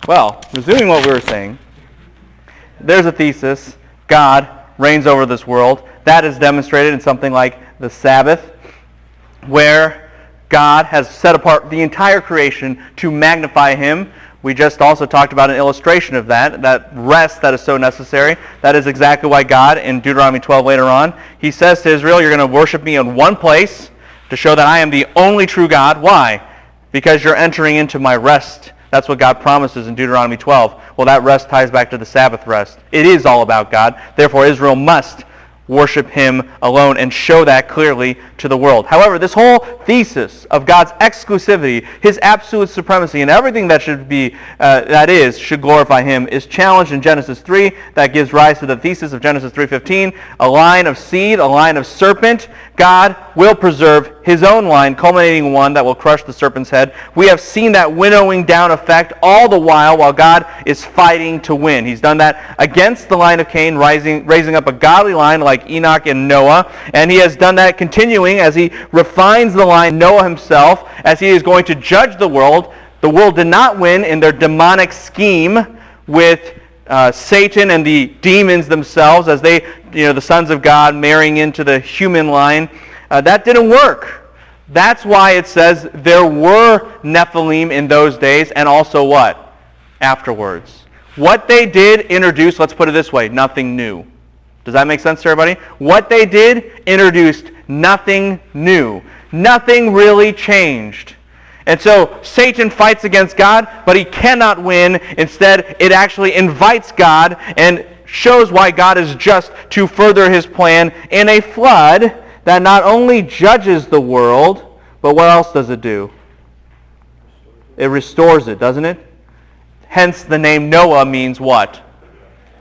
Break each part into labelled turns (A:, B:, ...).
A: Well, resuming what we were saying, there's a thesis. God reigns over this world. That is demonstrated in something like the Sabbath, where God has set apart the entire creation to magnify Him. We just also talked about an illustration of that rest that is so necessary. That is exactly why God, in Deuteronomy 12 later on, He says to Israel, you're going to worship me in one place to show that I am the only true God. Why? Because you're entering into my rest. That's what God promises in Deuteronomy 12. Well, that rest ties back to the Sabbath rest. It is all about God. Therefore, Israel must worship Him alone and show that clearly to the world. However, this whole thesis of God's exclusivity, His absolute supremacy, and everything that should glorify Him, is challenged in Genesis 3. That gives rise to the thesis of Genesis 3:15. A line of seed, a line of serpent. God will preserve His own line, culminating in one that will crush the serpent's head. We have seen that winnowing down effect all the while God is fighting to win. He's done that against the line of Cain, raising up a godly line like Enoch and Noah, and He has done that continuing as He refines the line, Noah himself, as he is going to judge the world. The world did not win in their demonic scheme with Satan and the demons themselves, as they, the sons of God marrying into the human line. That didn't work. That's why it says there were Nephilim in those days, and also what? Afterwards. What they did introduce, let's put it this way, nothing new. Does that make sense to everybody? What they did introduced nothing new. Nothing really changed. And so Satan fights against God, but he cannot win. Instead, it actually invites God and shows why God is just to further His plan in a flood that not only judges the world, but what else does it do? It restores it, doesn't it? Hence the name Noah means what?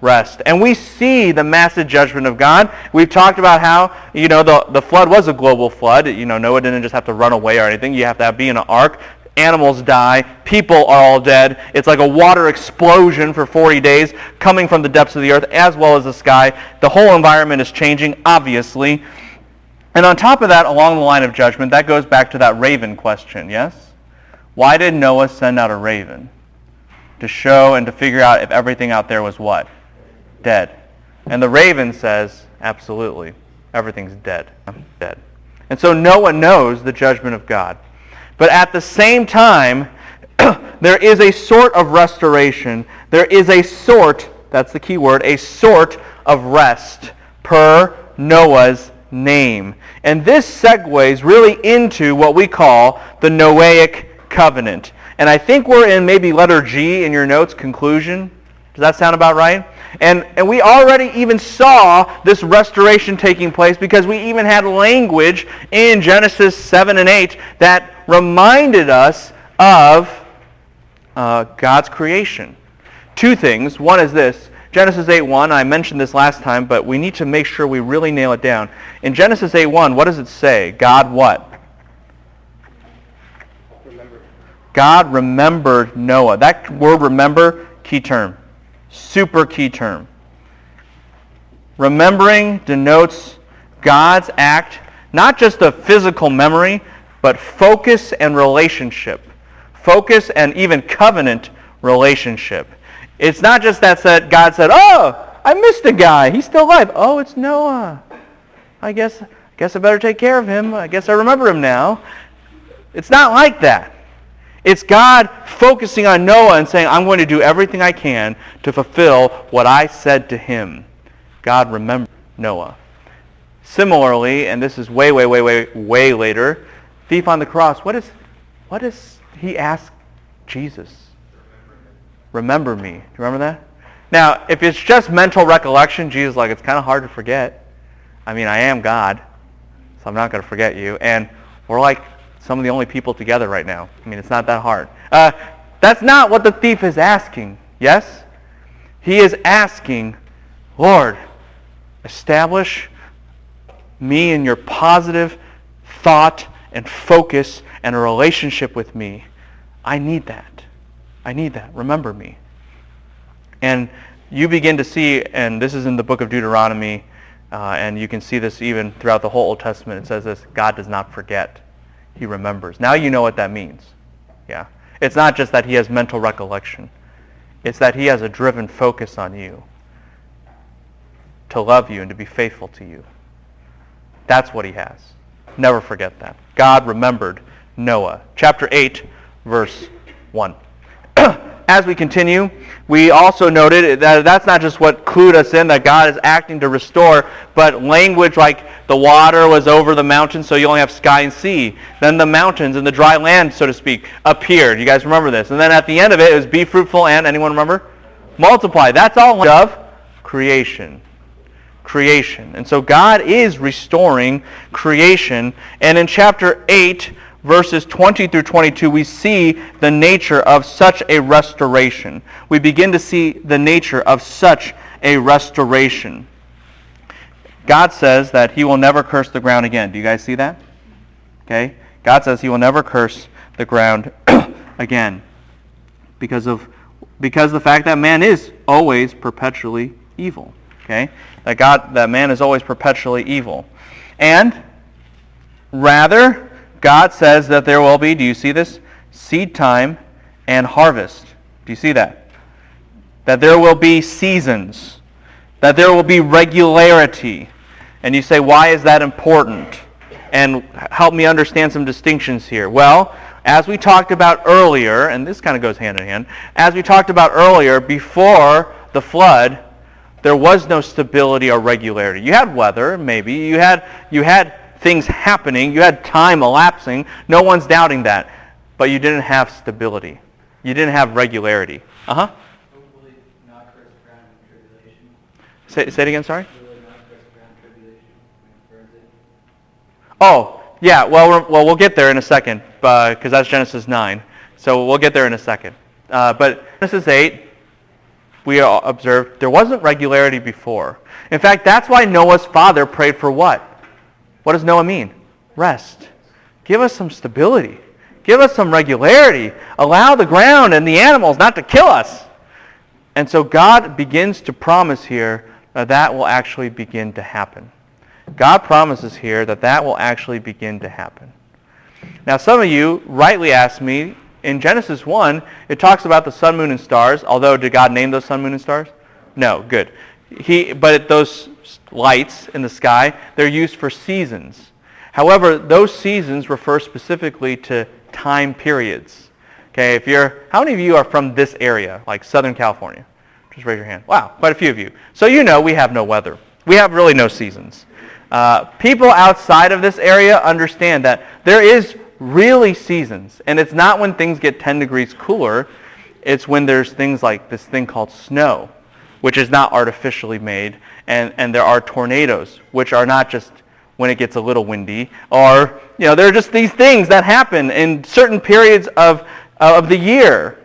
A: Rest. And we see the massive judgment of God. We've talked about how, the flood was a global flood. Noah didn't just have to run away or anything. You have to be in an ark. Animals die. People are all dead. It's like a water explosion for 40 days coming from the depths of the earth as well as the sky. The whole environment is changing, obviously. And on top of that, along the line of judgment, that goes back to that raven question, yes? Why did Noah send out a raven? To show and to figure out if everything out there was what? Dead. And the raven says, absolutely, everything's dead. I'm dead. And so Noah knows the judgment of God. But at the same time, there is a sort of restoration. There is a sort, that's the key word, a sort of rest per Noah's name. And this segues really into what we call the Noahic covenant. And I think we're in maybe letter G in your notes, conclusion. Does that sound about right? And we already even saw this restoration taking place because we even had language in Genesis 7 and 8 that reminded us of God's creation. Two things. One is this. Genesis 8:1, I mentioned this last time, but we need to make sure we really nail it down. In Genesis 8:1, what does it say? God what? God remembered Noah. That word remember, key term. Super key term. Remembering denotes God's act, not just of physical memory, but focus and relationship. Focus and even covenant relationship. It's not just that God said, oh, I missed a guy. He's still alive. Oh, it's Noah. I guess I better take care of him. I guess I remember him now. It's not like that. It's God focusing on Noah and saying, I'm going to do everything I can to fulfill what I said to him. God remembered Noah. Similarly, and this is way later, thief on the cross, what does he ask Jesus? Remember me. Do you remember that? Now, if it's just mental recollection, Jesus is like, it's kind of hard to forget. I mean, I am God, so I'm not going to forget you. And we're like some of the only people together right now. I mean, it's not that hard. That's not what the thief is asking, yes? He is asking, Lord, establish me in your positive thought and focus and a relationship with me. I need that. I need that. Remember me. And you begin to see, and this is in the book of Deuteronomy, and you can see this even throughout the whole Old Testament. It says this, God does not forget. He remembers. Now you know what that means. Yeah. It's not just that he has mental recollection. It's that he has a driven focus on you, to love you and to be faithful to you. That's what he has. Never forget that. God remembered Noah. Chapter 8, verse 1. As we continue, we also noted that that's not just what clued us in, that God is acting to restore, but language like the water was over the mountains, so you only have sky and sea. Then the mountains and the dry land, so to speak, appeared. You guys remember this? And then at the end of it, it was be fruitful and, anyone remember? Multiply. That's all of creation. Creation. And so God is restoring creation. And in chapter 8, verses 20 through 22, we see the nature of such a restoration. We begin to see the nature of such a restoration. God says that he will never curse the ground again. Do you guys see that? Okay? God says he will never curse the ground again because the fact that man is always perpetually evil. Okay? That man is always perpetually evil. And rather, God says that there will be, do you see this? Seed time and harvest. Do you see that? That there will be seasons. That there will be regularity. And you say, why is that important? And help me understand some distinctions here. Well, as we talked about earlier, and this kind of goes hand in hand, as we talked about earlier, before the flood, there was no stability or regularity. You had weather, maybe. You had things happening. You had time elapsing. No one's doubting that. But you didn't have stability. You didn't have regularity. Uh-huh.
B: Will he not curse the ground in tribulation?
A: Say it again, sorry?
B: Will he not curse the ground in tribulation when it burns it?
A: Oh, yeah. Well, we'll get there in a second because that's Genesis 9. So we'll get there in a second. But Genesis 8, we observed there wasn't regularity before. In fact, that's why Noah's father prayed for what? What does Noah mean? Rest. Give us some stability. Give us some regularity. Allow the ground and the animals not to kill us. And so God begins to promise here that will actually begin to happen. God promises here that will actually begin to happen. Now, some of you rightly ask me, in Genesis 1, it talks about the sun, moon, and stars, although did God name those sun, moon, and stars? No, good. But those lights in the sky, they're used for seasons. However, those seasons refer specifically to time periods. Okay, how many of you are from this area, like Southern California? Just raise your hand. Wow, quite a few of you. So you know we have no weather. We have really no seasons. People outside of this area understand that there is really seasons, and it's not when things get 10 degrees cooler. It's when there's things like this thing called snow, which is not artificially made, and there are tornadoes, which are not just when it gets a little windy, or there are just these things that happen in certain periods of the year.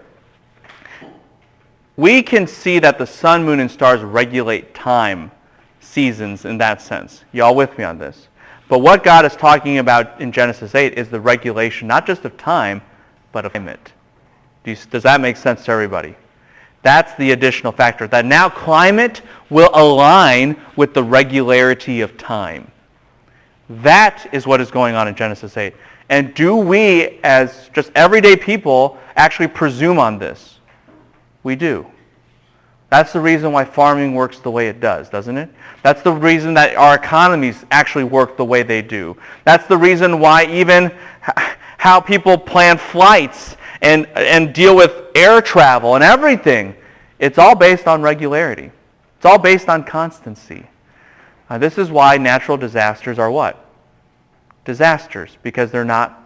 A: We can see that the sun, moon, and stars regulate time, seasons in that sense. Y'all with me on this? But what God is talking about in Genesis 8 is the regulation, not just of time, but of climate. Does that make sense to everybody? That's the additional factor, that now climate will align with the regularity of time. That is what is going on in Genesis 8. And do we, as just everyday people, actually presume on this? We do. That's the reason why farming works the way it does, doesn't it? That's the reason that our economies actually work the way they do. That's the reason why even how people plan flights and deal with air travel and everything, it's all based on regularity. It's all based on constancy. This is why natural disasters are what? Disasters, because they're not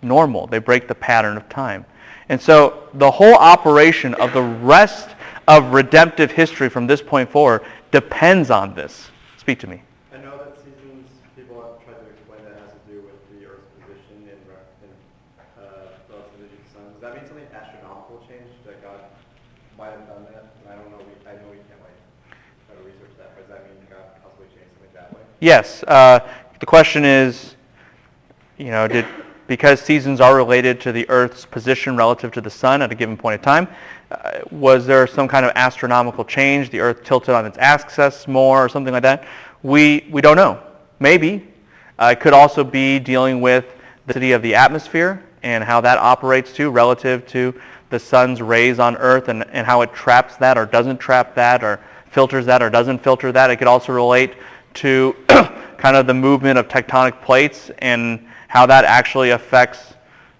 A: normal. They break the pattern of time. And so the whole operation of the rest of redemptive history from this point forward depends on this. Speak to me.
C: I know that seasons, people have tried to explain that has to do with the Earth's position in relative to the sun. Does that mean something astronomical changed, that God might have done that? And I don't know, I know we can't try to research that, but does that mean God possibly changed something that way?
A: Yes. The question is, because seasons are related to the Earth's position relative to the sun at a given point in time, was there some kind of astronomical change? The Earth tilted on its axis more or something like that? We don't know. Maybe. It could also be dealing with the density of the atmosphere and how that operates too relative to the sun's rays on earth and how it traps that or doesn't trap that or filters that or doesn't filter that. It could also relate to kind of the movement of tectonic plates and how that actually affects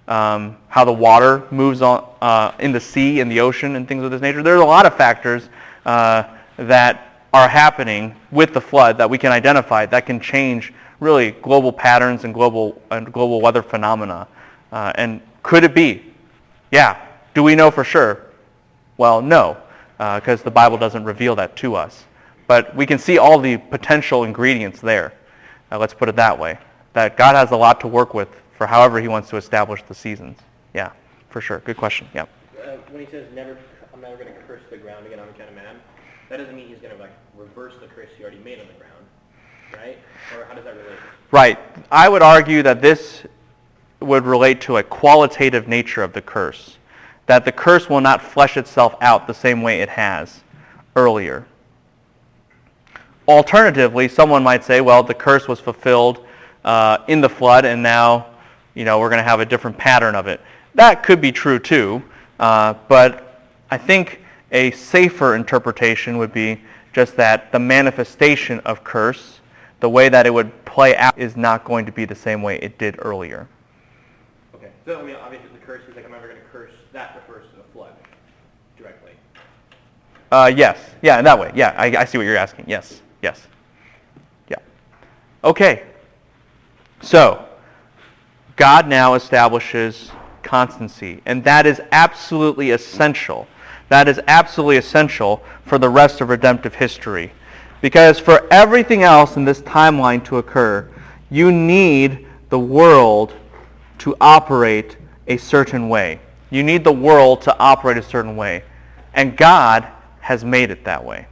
A: how the water moves on in the sea and the ocean and things of this nature. There's a lot of factors that are happening with the flood that we can identify that can change really global patterns and global weather phenomena. And could it be? Yeah. Do we know for sure? Well, no, because the Bible doesn't reveal that to us. But we can see all the potential ingredients there. Let's put it that way. That God has a lot to work with for however he wants to establish the seasons. Yeah, for sure. Good question. Yeah.
D: When he says I'm never going to curse the ground again on account of man, that doesn't mean he's going to reverse the curse he already made on the ground, right? Or how does that relate?
A: Right. I would argue that this would relate to a qualitative nature of the curse. That the curse will not flesh itself out the same way it has earlier. Alternatively, someone might say, well, the curse was fulfilled in the flood, and now, we're going to have a different pattern of it. That could be true too, but I think a safer interpretation would be just that the manifestation of curse, the way that it would play out, is not going to be the same way it did earlier.
D: Okay, so obviously the curse is I'm never going to curse. That refers to the flood directly.
A: Yes. Yeah, in that way. Yeah, I see what you're asking. Yes. Yeah. Okay. So, God now establishes constancy, and that is absolutely essential. That is absolutely essential for the rest of redemptive history. Because for everything else in this timeline to occur, you need the world to operate a certain way. You need the world to operate a certain way. And God has made it that way.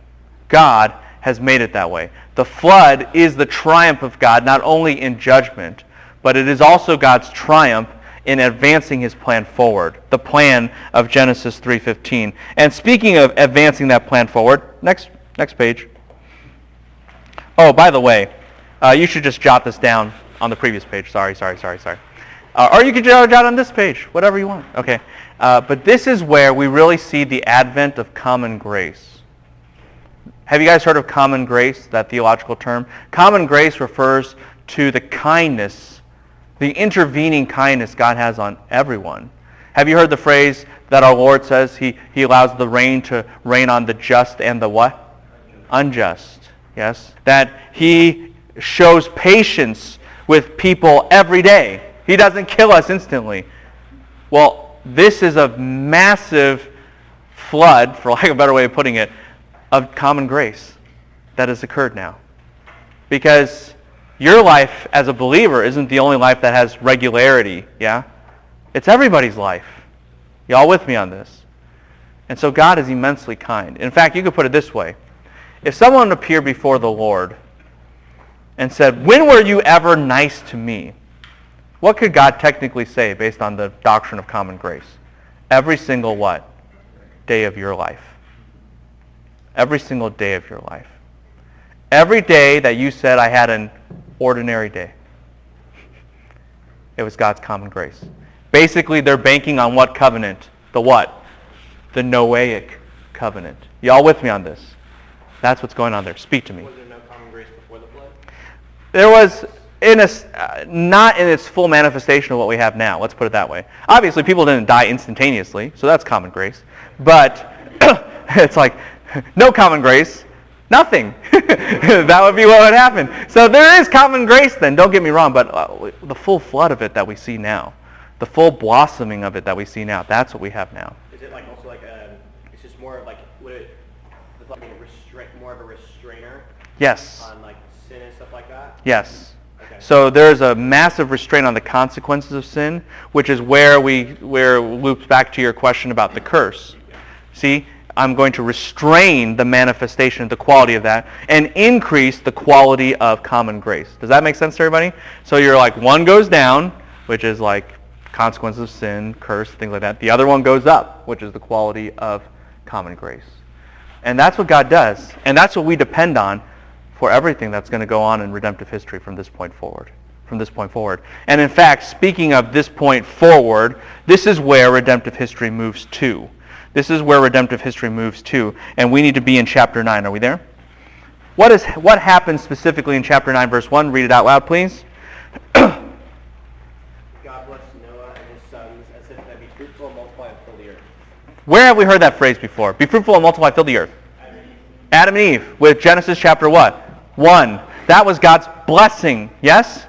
A: God has made it that way. The flood is the triumph of God, not only in judgment, but it is also God's triumph in advancing his plan forward, the plan of Genesis 3:15. And speaking of advancing that plan forward, next page. Oh, by the way, you should just jot this down on the previous page. Sorry. Or you can jot on this page, whatever you want. Okay. But this is where we really see the advent of common grace. Have you guys heard of common grace, that theological term? Common grace refers to the kindness, the intervening kindness God has on everyone. Have you heard the phrase that our Lord says he allows the rain to rain on the just and the what? Unjust. Yes. That he shows patience with people every day. He doesn't kill us instantly. Well, this is a massive flood, for lack of a better way of putting it, of common grace that has occurred now. Because your life as a believer isn't the only life that has regularity, yeah? It's everybody's life. Y'all with me on this? And so God is immensely kind. In fact, you could put it this way. If someone appeared before the Lord and said, "When were you ever nice to me?" What could God technically say based on the doctrine of common grace? Every single what? Day of your life. Every single day of your life. Every day that you said, "I had an ordinary day," it was God's common grace. Basically, they're banking on what covenant? The what? The Noahic covenant. Y'all with me on this? That's what's going on there. Speak to me.
D: Was there no common grace before the flood?
A: There was, not in its full manifestation of what we have now. Let's put it that way. Obviously, people didn't die instantaneously, so that's common grace. But it's like, no common grace, nothing. That would be what would happen. So there is common grace then, don't get me wrong, but the full flood of it that we see now, the full blossoming of it that we see now, that's what we have now.
D: Is it also it's just more of would it more of a restrainer?
A: Yes.
D: On sin and stuff like that?
A: Yes.
D: Okay.
A: So there's a massive restraint on the consequences of sin, which is where it loops back to your question about the curse. See, I'm going to restrain the manifestation of the quality of that and increase the quality of common grace. Does that make sense to everybody? So you're one goes down, which is consequences of sin, curse, things like that. The other one goes up, which is the quality of common grace. And that's what God does. And that's what we depend on for everything that's going to go on in redemptive history from this point forward. from this point forward. And in fact, speaking of this point forward, this is where redemptive history moves to. This is where redemptive history moves to, and we need to be in chapter 9. Are we there? What happens specifically in chapter 9, verse 1? Read it out loud, please.
D: God blessed Noah and his sons and said to them, be fruitful and multiply and fill the earth.
A: Where have we heard that phrase before? Be fruitful and multiply, fill the earth. Adam and Eve, with Genesis chapter what? 1. That was God's blessing, yes?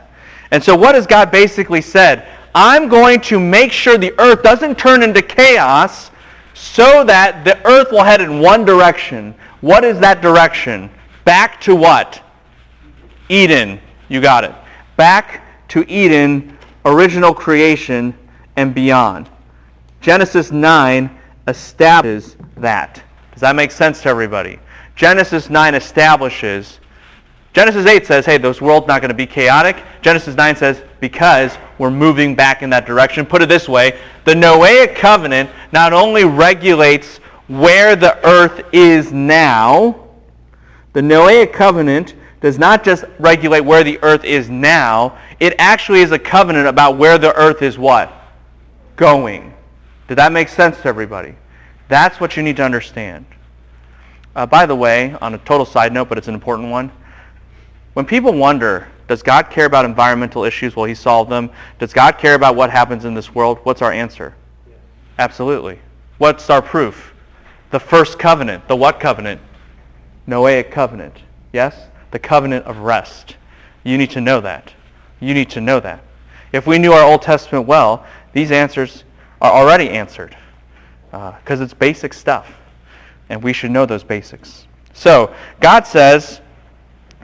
A: And so what has God basically said? I'm going to make sure the earth doesn't turn into chaos so that the earth will head in one direction. What is that direction? Back to what? Eden. You got it. Back to Eden, original creation, and beyond. Genesis 9 establishes that. Does that make sense to everybody? Genesis 9 establishes. Genesis 8 says, hey, this world's not going to be chaotic. Genesis 9 says, because we're moving back in that direction. Put it this way, the Noahic covenant not only regulates where the earth is now, the Noahic covenant does not just regulate where the earth is now, it actually is a covenant about where the earth is what? Going. Did that make sense to everybody? That's what you need to understand. By the way, on a total side note, but it's an important one, when people wonder, does God care about environmental issues? Well, he solved them. Does God care about what happens in this world? What's our answer? Yeah. Absolutely. What's our proof? The first covenant. The what covenant? Noahic covenant. Yes? The covenant of rest. You need to know that. You need to know that. If we knew our Old Testament well, these answers are already answered because it's basic stuff. And we should know those basics. So, God says,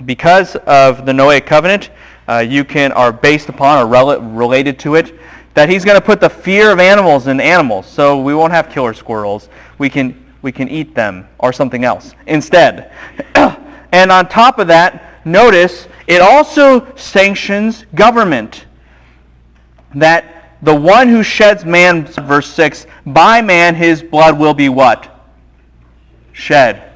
A: because of the Noahic covenant, are based upon or related to it, that he's going to put the fear of animals in animals. So we won't have killer squirrels. We can eat them or something else instead. And on top of that, notice it also sanctions government. That the one who sheds man, verse 6, by man his blood will be what? Shed.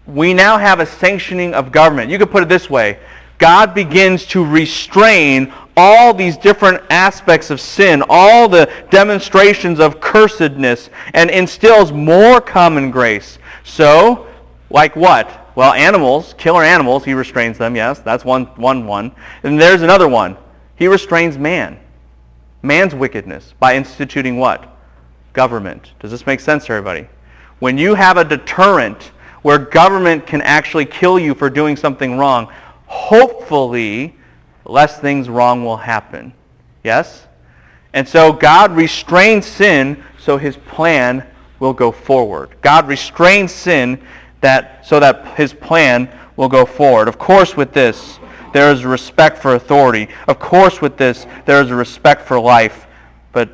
A: We now have a sanctioning of government. You could put it this way. God begins to restrain all these different aspects of sin, all the demonstrations of cursedness, and instills more common grace. So, like what? Well, animals, killer animals, he restrains them, yes, that's one. And there's another one. He restrains man. Man's wickedness by instituting what? Government. Does this make sense to everybody? When you have a deterrent where government can actually kill you for doing something wrong, hopefully less things wrong will happen. Yes? And so God restrains sin so his plan will go forward. God restrains sin so that his plan will go forward. Of course with this, there is a respect for authority. Of course with this, there is a respect for life. But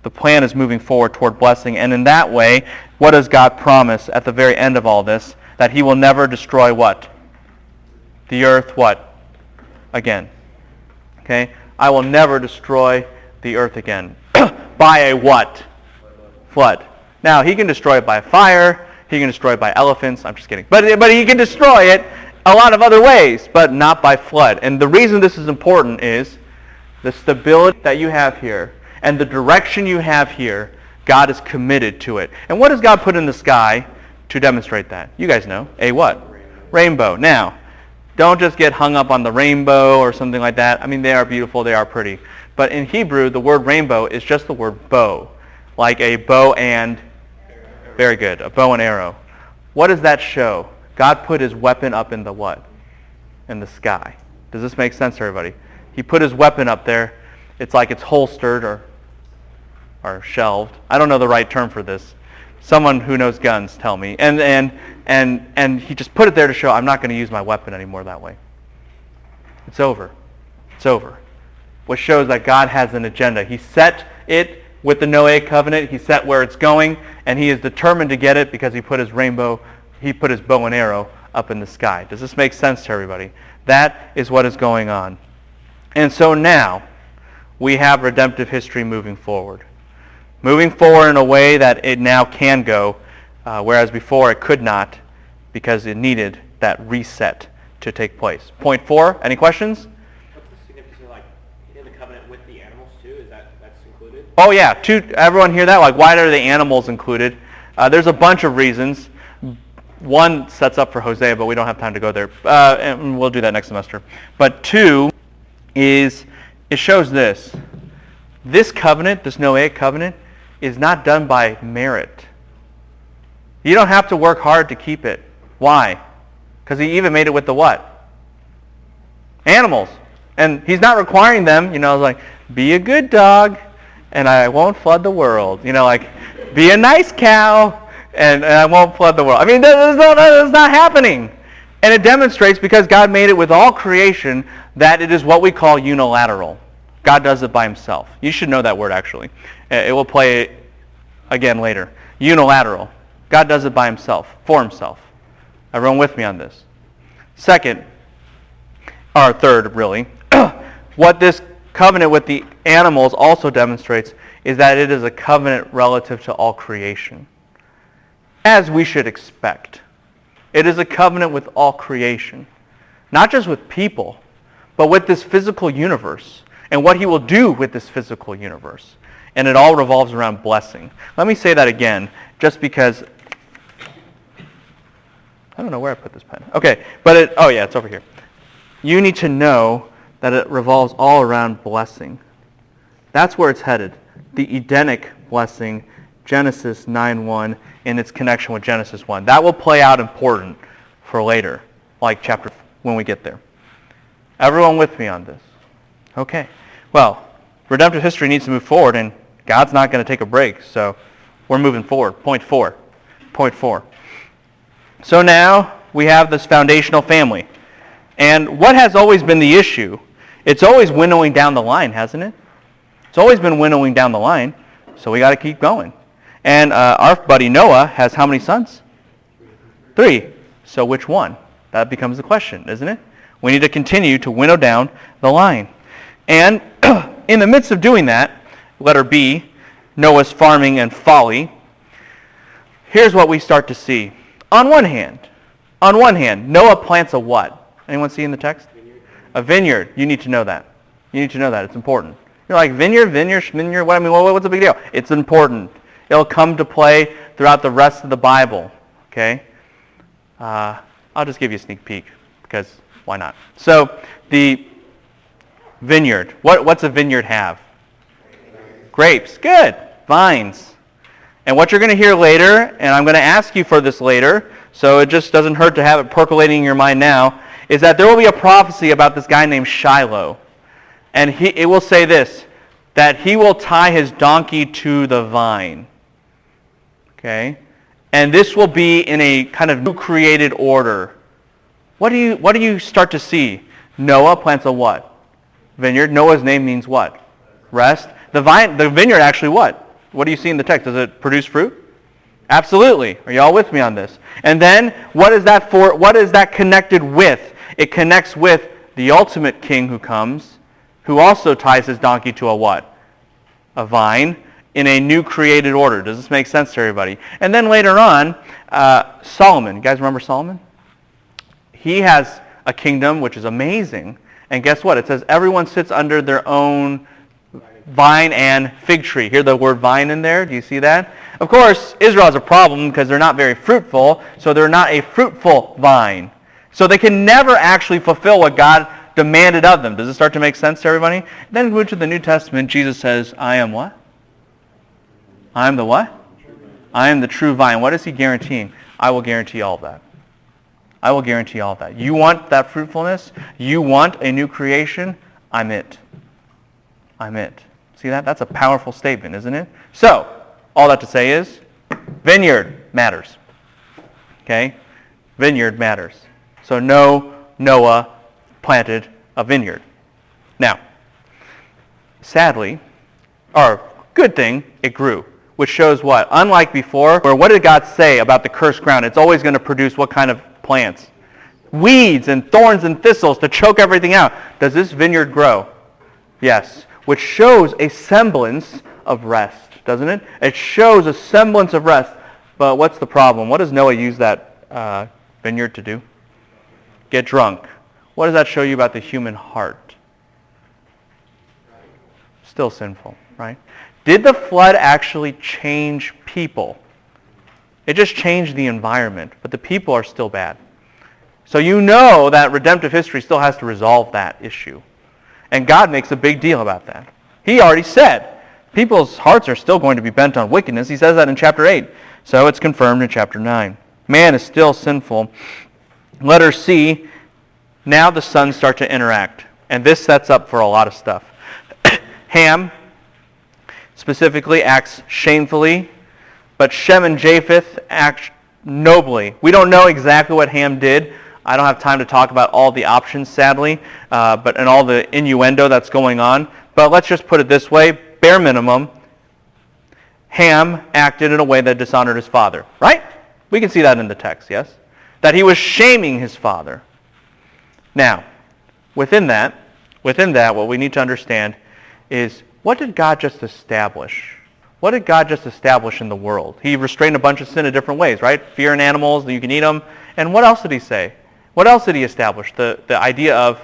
A: the plan is moving forward toward blessing. And in that way, what does God promise at the very end of all this? That he will never destroy what? The earth what? Again. Okay? I will never destroy the earth again. By a what? Flood. Now, he can destroy it by fire. He can destroy it by elephants. I'm just kidding. But he can destroy it a lot of other ways, but not by flood. And the reason this is important is the stability that you have here and the direction you have here, God is committed to it. And what does God put in the sky to demonstrate that? You guys know. A what? Rainbow. Now, don't just get hung up on the rainbow or something like that. I mean, they are beautiful. They are pretty. But in Hebrew, the word rainbow is just the word bow. Like a bow and... Very good. A bow and arrow. What does that show? God put his weapon up in the what? In the sky. Does this make sense to everybody? He put his weapon up there. It's like it's holstered or shelved. I don't know the right term for this. Someone who knows guns tell me. And he just put it there to show I'm not going to use my weapon anymore that way. It's over. It's over. What shows that God has an agenda. He set it with the Noahic covenant. He set where it's going, and he is determined to get it because he put his bow and arrow up in the sky. Does this make sense to everybody? That is what is going on. And so now we have redemptive history moving forward. Moving forward in a way that it now can go, whereas before it could not because it needed that reset to take place. Point 4, any questions?
D: What's the significance of like
A: Oh yeah, everyone hear that? Like, why are the animals included? There's a bunch of reasons. One sets up for Hosea, but we don't have time to go there. And we'll do that next semester. But two is, it shows this. This covenant, this Noahic covenant, is not done by merit. You don't have to work hard to keep it. Why? Because he even made it with the what? Animals. And he's not requiring them, like, be a good dog, and I won't flood the world. Like, be a nice cow, and I won't flood the world. I mean, that's not happening. And it demonstrates, because God made it with all creation, that it is what we call unilateral. God does it by himself. You should know that word, actually. It will play again later. Unilateral. God does it by himself, for himself. Everyone with me on this? Second, or third, really, what this covenant with the animals also demonstrates is that it is a covenant relative to all creation, as we should expect. It is a covenant with all creation, not just with people, but with this physical universe and what he will do with this physical universe. And it all revolves around blessing. Let me say that again, just because I don't know where I put this pen. Okay, but it's over here. You need to know that it revolves all around blessing. That's where it's headed. The Edenic blessing, Genesis 9:1, in its connection with Genesis 1. That will play out important for later, like chapter when we get there. Everyone with me on this? Okay. Well, redemptive history needs to move forward, and God's not going to take a break, so we're moving forward. Point four. So now we have this foundational family. And what has always been the issue? It's always winnowing down the line, hasn't it? It's always been winnowing down the line, so we got to keep going. And our buddy Noah has how many sons? 3. So which one? That becomes the question, isn't it? We need to continue to winnow down the line. And in the midst of doing that, letter B, Noah's farming and folly, here's what we start to see. On one hand, Noah plants a what? Anyone see in the text? A vineyard. You need to know that. It's important. You're like, vineyard, what? I mean, what's the big deal? It's important. It'll come to play throughout the rest of the Bible. Okay? I'll just give you a sneak peek, because why not? So, the vineyard. What's a vineyard have? Grapes. Good. Vines. And what you're going to hear later, and I'm going to ask you for this later, so it just doesn't hurt to have it percolating in your mind now, is that there will be a prophecy about this guy named Shiloh. And it will say this, that he will tie his donkey to the vine. Okay? And this will be in a kind of new created order. What do you start to see? Noah plants a what? Vineyard. Noah's name means what? Rest. The vineyard actually what? What do you see in the text? Does it produce fruit? Absolutely. Are you all with me on this? And then, what is that for? What is that connected with? It connects with the ultimate king who comes, who also ties his donkey to a what? A vine, in a new created order. Does this make sense to everybody? And then later on, Solomon. You guys remember Solomon? He has a kingdom which is amazing. And guess what? It says everyone sits under their own vine and fig tree. Hear the word vine in there? Do you see that? Of course, Israel has a problem because they're not very fruitful, so they're not a fruitful vine. So they can never actually fulfill what God demanded of them. Does it start to make sense to everybody? Then we move to the New Testament. Jesus says, I am what? I am the what? I am the true vine. What is he guaranteeing? I will guarantee all of that. I will guarantee all of that. You want that fruitfulness? You want a new creation? I'm it. I'm it. See that? That's a powerful statement, isn't it? So, all that to say is, vineyard matters. Okay? Vineyard matters. So Noah planted a vineyard. Now, sadly, or good thing, it grew. Which shows what? Unlike before, where what did God say about the cursed ground? It's always going to produce what kind of plants? Weeds and thorns and thistles to choke everything out. Does this vineyard grow? Yes. Which shows a semblance of rest, doesn't it? It shows a semblance of rest. But what's the problem? What does Noah use that vineyard to do? Get drunk. What does that show you about the human heart? Still sinful, right? Did the flood actually change people? It just changed the environment, but the people are still bad. So you know that redemptive history still has to resolve that issue. And God makes a big deal about that. He already said, people's hearts are still going to be bent on wickedness. He says that in chapter 8. So it's confirmed in chapter 9. Man is still sinful. Letter C, now the sons start to interact. And this sets up for a lot of stuff. Ham specifically acts shamefully, but Shem and Japheth act nobly. We don't know exactly what Ham did. I don't have time to talk about all the options, sadly, and all the innuendo that's going on. But let's just put it this way, bare minimum, Ham acted in a way that dishonored his father, right? We can see that in the text, yes? That he was shaming his father. Now, within that, what we need to understand is, what did God just establish? What did God just establish in the world? He restrained a bunch of sin in different ways, right? Fear in animals, that you can eat them. And what else did he say? What else did he establish? The idea of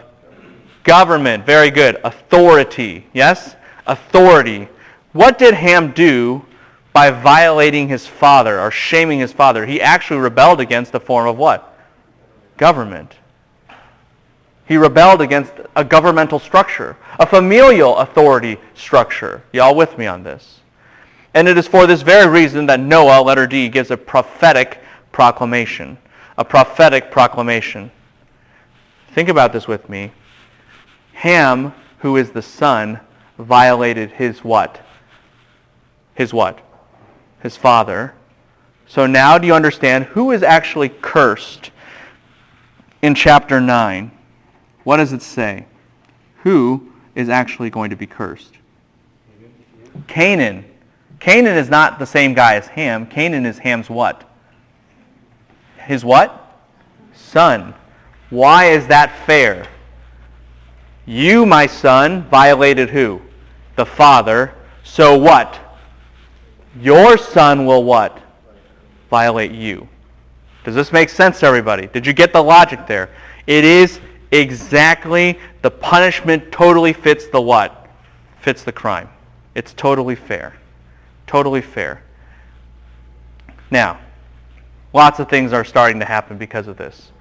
A: government, very good. Authority, yes? Authority. What did Ham do by violating his father or shaming his father? He actually rebelled against a form of what? Government. He rebelled against a governmental structure, a familial authority structure. Y'all with me on this? And it is for this very reason that Noah, letter D, gives a prophetic proclamation. A prophetic proclamation. Think about this with me. Ham, who is the son, violated his what? His what? His father. So now do you understand who is actually cursed in chapter 9? What does it say? Who is actually going to be cursed? Canaan. Canaan is not the same guy as Ham. Canaan is Ham's what? His what? Son. Why is that fair? You, my son, violated who? The father. So what? Your son will what? Violate you. Does this make sense to everybody? Did you get the logic there? It is exactly, the punishment totally fits the what? Fits the crime. It's totally fair. Totally fair. Now, lots of things are starting to happen because of this.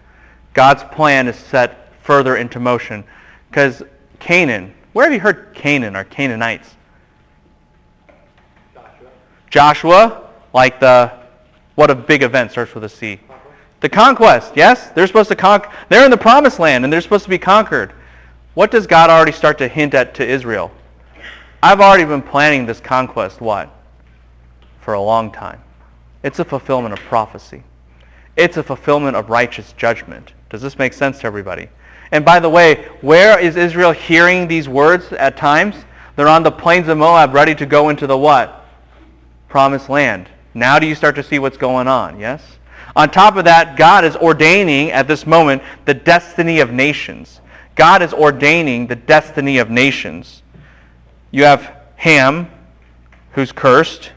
A: God's plan is set further into motion. Because Canaan, where have you heard Canaan or Canaanites? Joshua, like what a big event starts with a C. The conquest, yes? They're supposed to they're in the promised land and they're supposed to be conquered. What does God already start to hint at to Israel? I've already been planning this conquest, what? For a long time. It's a fulfillment of prophecy. It's a fulfillment of righteous judgment. Does this make sense to everybody? And by the way, where is Israel hearing these words at times? They're on the plains of Moab ready to go into the what? Promised land. Now do you start to see what's going on, yes? On top of that, God is ordaining at this moment the destiny of nations. God is ordaining the destiny of nations. You have Ham, who's cursed.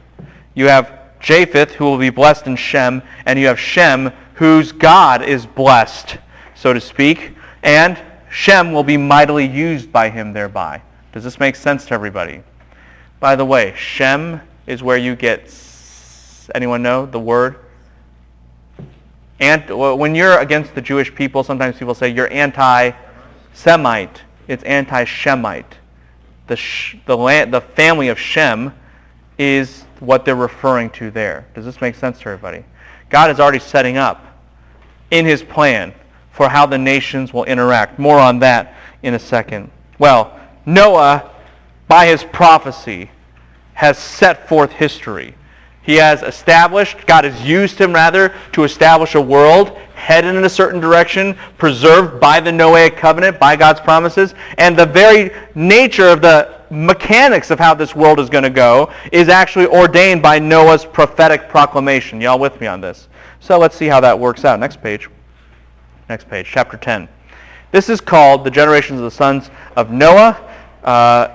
A: You have Japheth, who will be blessed in Shem. And you have Shem, whose God is blessed, so to speak. And Shem will be mightily used by him thereby. Does this make sense to everybody? By the way, Shem is where you get, anyone know the word? And when you're against the Jewish people, sometimes people say you're anti-Semite. It's anti-Shemite. The family of Shem is what they're referring to there. Does this make sense to everybody? God is already setting up in his plan for how the nations will interact. More on that in a second. Well, Noah, by his prophecy, has set forth history. He has established, God has used him rather, to establish a world headed in a certain direction, preserved by the Noahic covenant, by God's promises, and the very nature of the mechanics of how this world is going to go is actually ordained by Noah's prophetic proclamation. Y'all with me on this? So let's see how that works out. Next page. Next page, chapter 10. This is called the generations of the sons of Noah.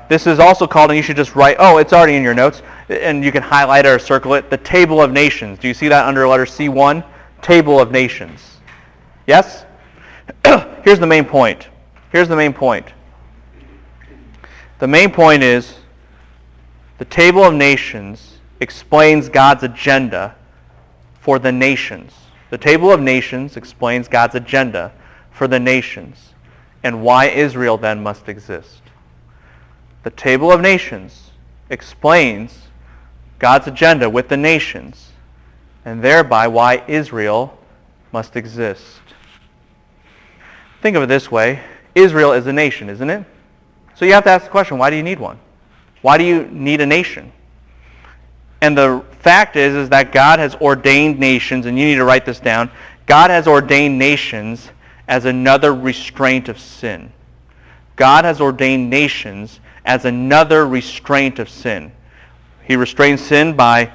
A: This is also called, and you should just write, it's already in your notes, and you can highlight it or circle it, the table of nations. Do you see that under letter C1? Table of nations. Yes? Here's the main point. Here's the main point. The main point is The table of nations explains God's agenda for the nations. The table of nations explains God's agenda for the nations and why Israel then must exist. The table of nations explains God's agenda with the nations and thereby why Israel must exist. Think of it this way. Israel is a nation, isn't it? So you have to ask the question, why do you need one? Why do you need a nation? And the fact is that God has ordained nations, and you need to write this down. God has ordained nations as another restraint of sin. God has ordained nations as another restraint of sin. He restrains sin by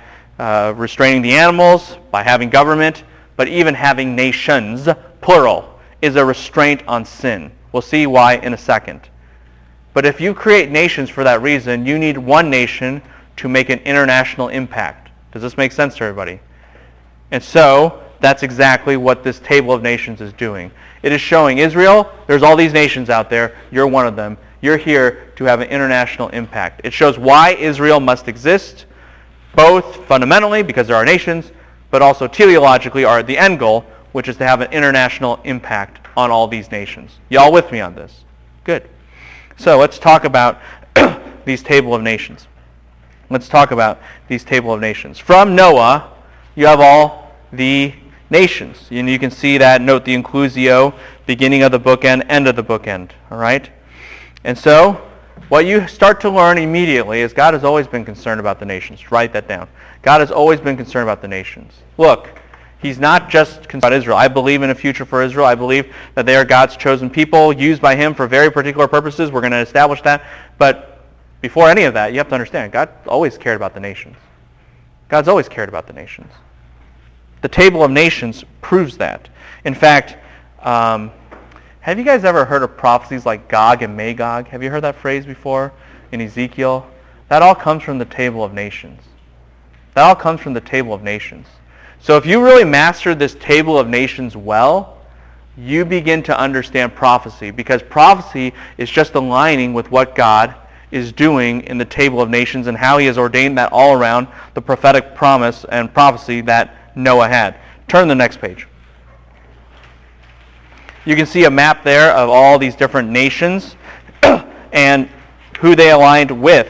A: restraining the animals, by having government, but even having nations, plural, is a restraint on sin. We'll see why in a second. But if you create nations for that reason, you need one nation to make an international impact. Does this make sense to everybody? And so, that's exactly what this table of nations is doing. It is showing Israel, there's all these nations out there, you're one of them. You're here to have an international impact. It shows why Israel must exist, both fundamentally because there are nations, but also teleologically are the end goal, which is to have an international impact on all these nations. Y'all with me on this? Good. So let's talk about these table of nations. Let's talk about these table of nations. From Noah, you have all the nations. And you can see that, note the inclusio, beginning of the bookend, end of the bookend. All right? And so, what you start to learn immediately is God has always been concerned about the nations. Write that down. God has always been concerned about the nations. Look, He's not just concerned about Israel. I believe in a future for Israel. I believe that they are God's chosen people, used by Him for very particular purposes. We're going to establish that. But before any of that, you have to understand, God always cared about the nations. God's always cared about the nations. The table of nations proves that. In fact, have you guys ever heard of prophecies like Gog and Magog? Have you heard that phrase before in Ezekiel? That all comes from the table of nations. That all comes from the table of nations. So if you really master this table of nations well, you begin to understand prophecy, because prophecy is just aligning with what God is doing in the table of nations and how He has ordained that all around the prophetic promise and prophecy that Noah had. Turn to the next page. You can see a map there of all these different nations and who they aligned with.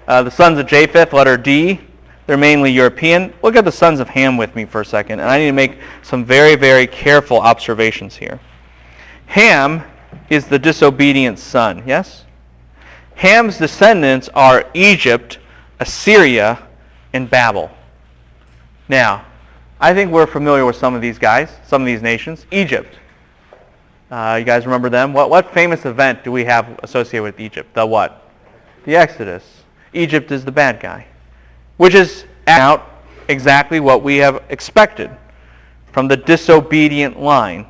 A: The sons of Japheth, letter D, they're mainly European. Look at the sons of Ham with me for a second, and I need to make some very, very careful observations here. Ham is the disobedient son, yes? Ham's descendants are Egypt, Assyria, and Babel. Now, I think we're familiar with some of these guys, some of these nations. Egypt. You guys remember them? What famous event do we have associated with Egypt? The what? The Exodus. Egypt is the bad guy, which is out exactly what we have expected. From the disobedient line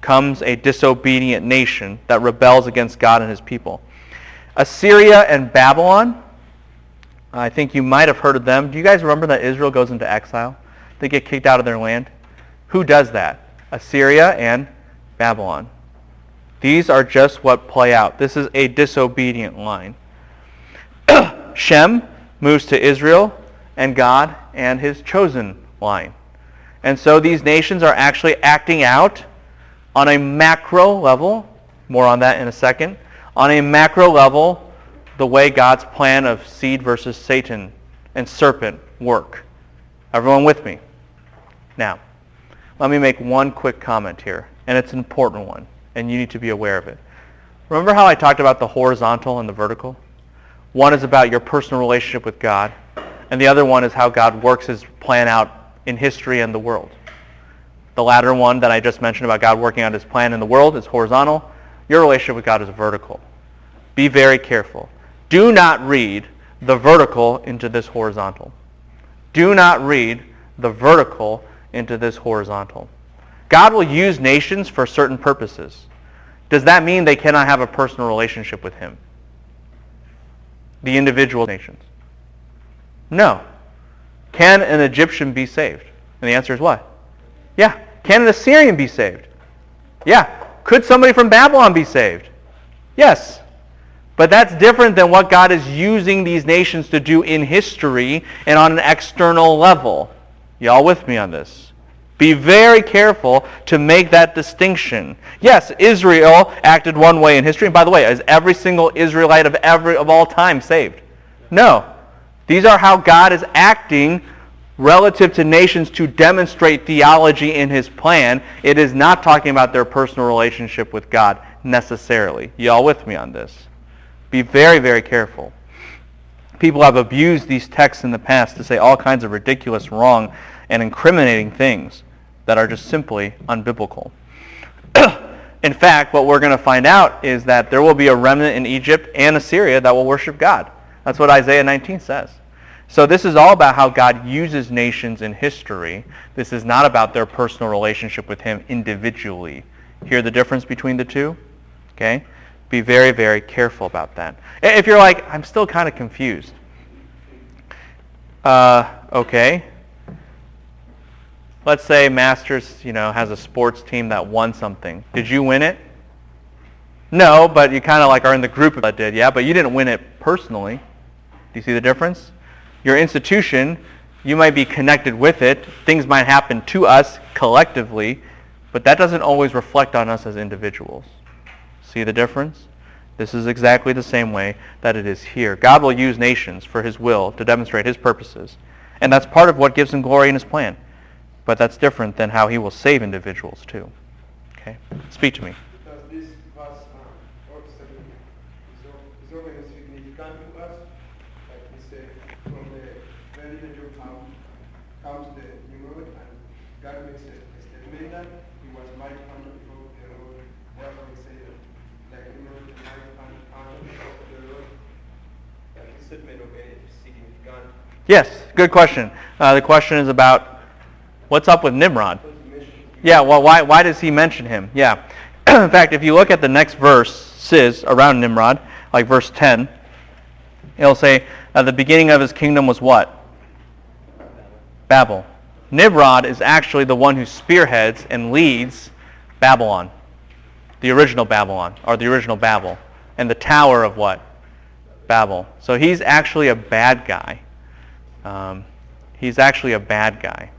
A: comes a disobedient nation that rebels against God and His people. Assyria and Babylon, I think you might have heard of them. Do you guys remember that Israel goes into exile? They get kicked out of their land. Who does that? Assyria and Babylon. These are just what play out. This is a disobedient line. Shem moves to Israel and God and His chosen line. And so these nations are actually acting out on a macro level, more on that in a second, on a macro level, the way God's plan of seed versus Satan and serpent work. Everyone with me? Now, let me make one quick comment here, and it's an important one, and you need to be aware of it. Remember how I talked about the horizontal and the vertical? One is about your personal relationship with God, and the other one is how God works His plan out in history and the world. The latter one that I just mentioned about God working out His plan in the world is horizontal. Your relationship with God is vertical. Be very careful. Do not read the vertical into this horizontal. Do not read the vertical into this horizontal. God will use nations for certain purposes. Does that mean they cannot have a personal relationship with Him? The individual nations. No. Can an Egyptian be saved? And the answer is what? Yeah. Can an Assyrian be saved? Yeah. Could somebody from Babylon be saved? Yes. But that's different than what God is using these nations to do in history and on an external level. Y'all with me on this? Be very careful to make that distinction. Yes, Israel acted one way in history. And by the way, is every single Israelite of all time saved? No. These are how God is acting relative to nations to demonstrate theology in his plan. It is not talking about their personal relationship with God necessarily. Y'all with me on this? Be very, very careful. People have abused these texts in the past to say all kinds of ridiculous, wrong, and incriminating things that are just simply unbiblical. In fact, what we're going to find out is that there will be a remnant in Egypt and Assyria that will worship God. That's what Isaiah 19 says. So this is all about how God uses nations in history. This is not about their personal relationship with him individually. Hear the difference between the two? Okay? Be very, very careful about that. If you're like, I'm still kind of confused. Okay. Let's say Masters, has a sports team that won something. Did you win it? No, but you kind of like are in the group that did, yeah? But you didn't win it personally. Do you see the difference? Your institution, you might be connected with it. Things might happen to us collectively, but that doesn't always reflect on us as individuals. See the difference? This is exactly the same way that it is here. God will use nations for his will to demonstrate his purposes. And that's part of what gives him glory in his plan. But that's different than how he will save individuals too. Okay? Speak to me.
E: Because this verse also is always significant to us. Like he said, from the very little comes the Nimrod, and God makes a statement that he was mighty under before the Lord. That's what we say that. Like Nimrod is mighty under before the Lord. Like his statement of very significant.
A: Yes, good question. The question is about what's up with Nimrod? Yeah, well, why does he mention him? Yeah. In fact, if you look at the next verses around Nimrod, like verse 10, it'll say, the beginning of his kingdom was what? Babel. Nimrod is actually the one who spearheads and leads Babylon, the original Babylon, or the original Babel, and the tower of what? Babel. So he's actually a bad guy. He's actually a bad guy.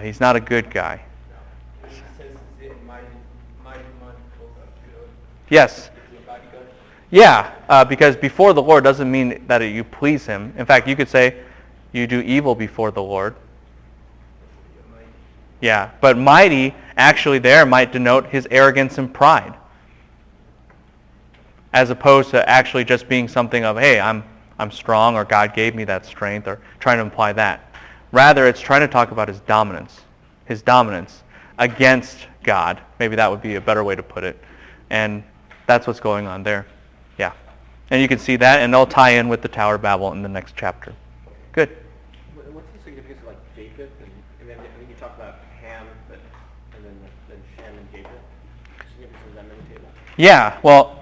A: He's not a good guy. Yes. Yeah, because before the Lord doesn't mean that you please him. In fact, you could say you do evil before the Lord. Yeah, but mighty actually there might denote his arrogance and pride, as opposed to actually just being something of, hey, I'm strong, or God gave me that strength, or trying to imply that. Rather, it's trying to talk about his dominance against God. Maybe that would be a better way to put it. And that's what's going on there. Yeah. And you can see that, and they'll tie in with the Tower of Babel in the next chapter. Good.
D: What's the significance of like Japheth, and then I think you talk about Ham, and then Shem and Japheth? The significance of them in the table.
A: Yeah. Well,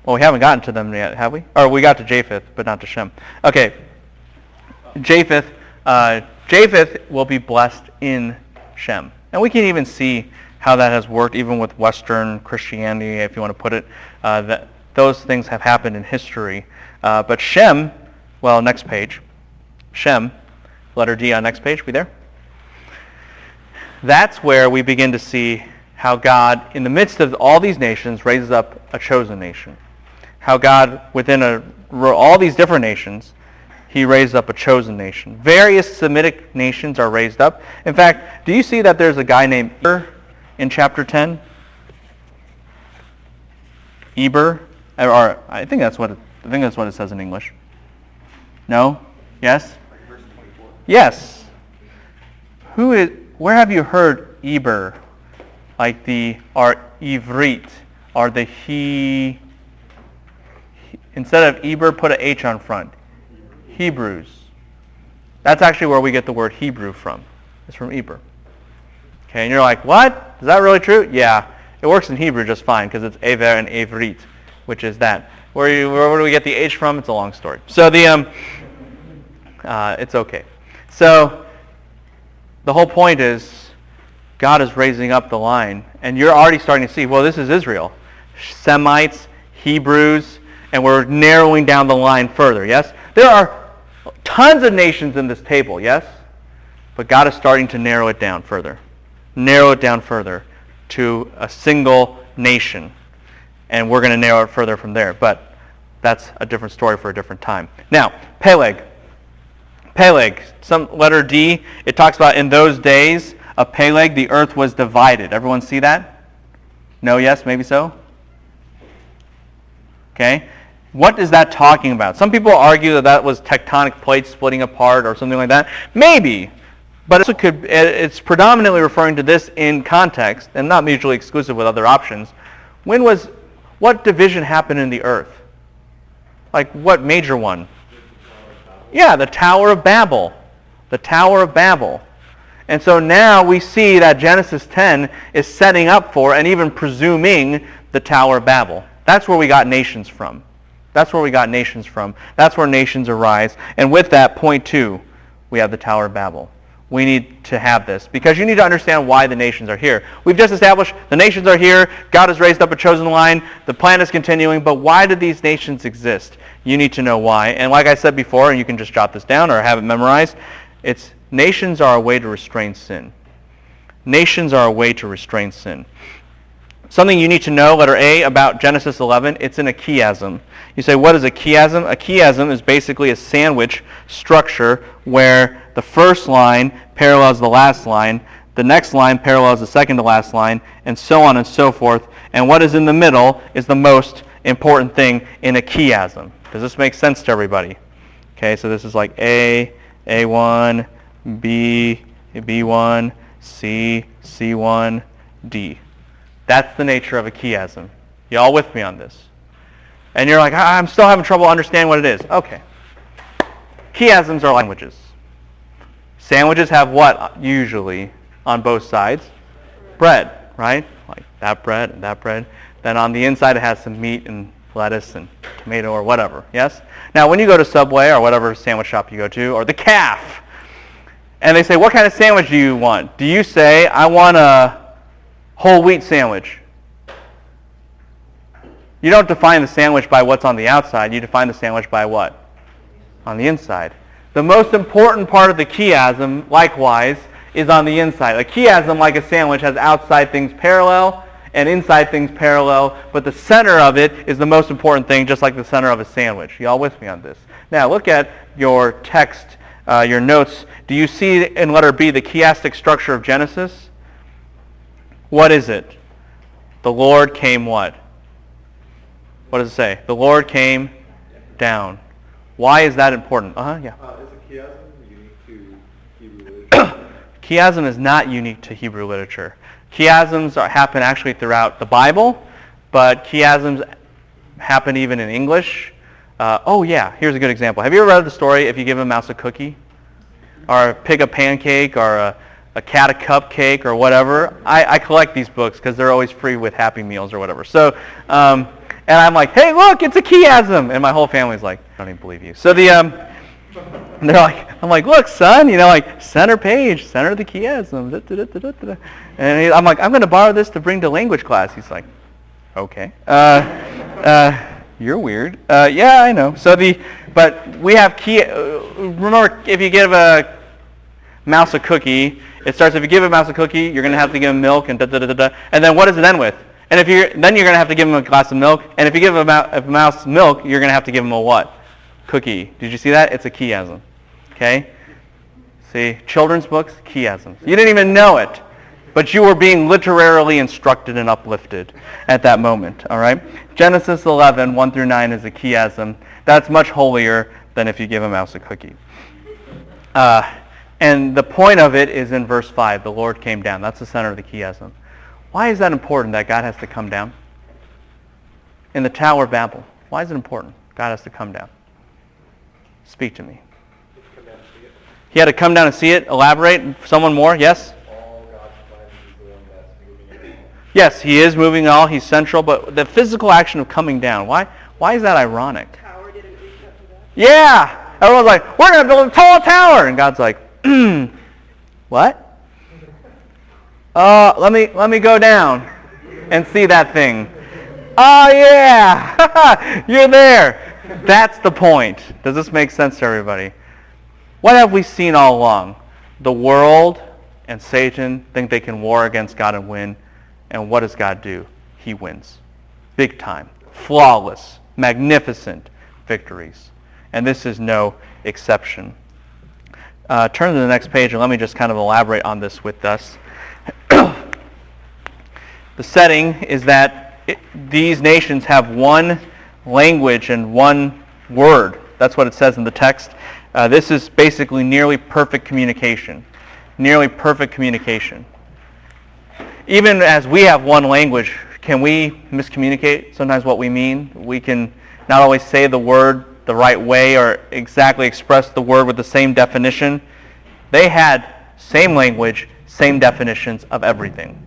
A: well, we haven't gotten to them yet, have we? Or we got to Japheth, but not to Shem. Okay. Japheth will be blessed in Shem. And we can even see how that has worked even with Western Christianity, if you want to put it. That those things have happened in history. But Shem, well, next page. Shem, letter D on next page. We there? That's where we begin to see how God, in the midst of all these nations, raises up a chosen nation. How God, within all these different nations, he raised up a chosen nation. Various Semitic nations are raised up. In fact, do you see that there's a guy named Eber in chapter 10? Eber, or I think that's what it says in English. No? Yes?
D: Verse 24.
A: Yes. Where have you heard Eber? Like or Ivrit, or the he. Instead of Eber, put an H on front. Hebrews. That's actually where we get the word Hebrew from. It's from Eber. Okay, and you're like, what? Is that really true? Yeah. It works in Hebrew just fine because it's Ever and Ivrit, which is that. Where do we get the H from? It's a long story. So it's okay. So the whole point is God is raising up the line, and you're already starting to see, well, this is Israel. Semites, Hebrews, and we're narrowing down the line further, yes? There are tons of nations in this table, yes? But God is starting to narrow it down further. Narrow it down further to a single nation. And we're going to narrow it further from there. But that's a different story for a different time. Now, Peleg. Peleg, some letter D, it talks about in those days of Peleg, the earth was divided. Everyone see that? No, yes, maybe so? Okay. What is that talking about? Some people argue that that was tectonic plates splitting apart or something like that. Maybe. But it's predominantly referring to this in context and not mutually exclusive with other options. What division happened in the earth? Like what major one? Yeah, the Tower of Babel. The Tower of Babel. And so now we see that Genesis 10 is setting up for and even presuming the Tower of Babel. That's where we got nations from. That's where we got nations from. That's where nations arise. And with that, point 2, we have the Tower of Babel. We need to have this because you need to understand why the nations are here. We've just established the nations are here. God has raised up a chosen line. The plan is continuing. But why do these nations exist? You need to know why. And like I said before, and you can just jot this down or have it memorized, it's nations are a way to restrain sin. Nations are a way to restrain sin. Something you need to know, letter A, about Genesis 11, it's in a chiasm. You say, what is a chiasm? A chiasm is basically a sandwich structure where the first line parallels the last line, the next line parallels the second to last line, and so on and so forth. And what is in the middle is the most important thing in a chiasm. Does this make sense to everybody? Okay, so this is like A, A1, B, B1, C, C1, D. That's the nature of a chiasm. Y'all with me on this? And you're like, I'm still having trouble understanding what it is. Okay. Chiasms are languages. Sandwiches have what usually on both sides? Bread, right? Like that bread and that bread. Then on the inside it has some meat and lettuce and tomato or whatever, yes? Now when you go to Subway or whatever sandwich shop you go to, or the Calf, and they say, what kind of sandwich do you want? Do you say, I want a whole wheat sandwich? You don't define the sandwich by what's on the outside. You define the sandwich by what? On the inside. The most important part of the chiasm, likewise, is on the inside. A chiasm, like a sandwich, has outside things parallel and inside things parallel, but the center of it is the most important thing, just like the center of a sandwich. You all with me on this? Now, look at your text, your notes. Do you see in letter B the chiastic structure of Genesis? What is it? The Lord came what? What does it say? The Lord came down. Why is that important? Yeah.
C: Is a chiasm unique to Hebrew literature?
A: Chiasm is not unique to Hebrew literature. Chiasms happen actually throughout the Bible, but chiasms happen even in English. Here's a good example. Have you ever read the story, if you give a mouse a cookie, or a pig a pancake, or a cat a cupcake, or whatever? I collect these books because they're always free with Happy Meals or whatever. So, and I'm like, hey, look, it's a chiasm. And my whole family's like, I don't even believe you. So they're like, I'm like, look, son, like center page, center of the chiasm. Da, da, da, da, da, da. And I'm like, I'm going to borrow this to bring to language class. He's like, okay. You're weird. Yeah, I know. But we have remember, if you give a mouse a cookie, it starts, if you give a mouse a cookie, you're going to have to give him milk and da da da da da. And then what does it end with? And then you're going to have to give him a glass of milk. And if you give a mouse milk, you're going to have to give him a what? Cookie. Did you see that? It's a chiasm. Okay? See, children's books, chiasms. You didn't even know it, but you were being literarily instructed and uplifted at that moment. All right? Genesis 11, 1 through 9 is a chiasm. That's much holier than if you give a mouse a cookie. And the point of it is in verse 5. The Lord came down. That's the center of the chiasm. Why is that important that God has to come down? In the Tower of Babel, why is it important God has to come down? Speak to me. He had to come down and see it. Elaborate. Someone more? Yes?
C: All God's plans is the one that's moving it.
A: Yes, he is moving all. He's central. But the physical action of coming down, why is that ironic?
F: Tower didn't reach up to that.
A: Yeah! Everyone's like, we're going to build a tall tower! And God's like, what? Let me go down and see that thing. Oh, yeah! You're there! That's the point. Does this make sense to everybody? What have we seen all along? The world and Satan think they can war against God and win. And what does God do? He wins. Big time. Flawless. Magnificent victories. And this is no exception. Turn to the next page and let me just kind of elaborate on this with us. The setting is that these nations have one language and one word. That's what it says in the text. This is basically nearly perfect communication. Nearly perfect communication. Even as we have one language, can we miscommunicate sometimes what we mean? We can not always say the word the right way or exactly express the word with the same definition. They had same language, same definitions of everything.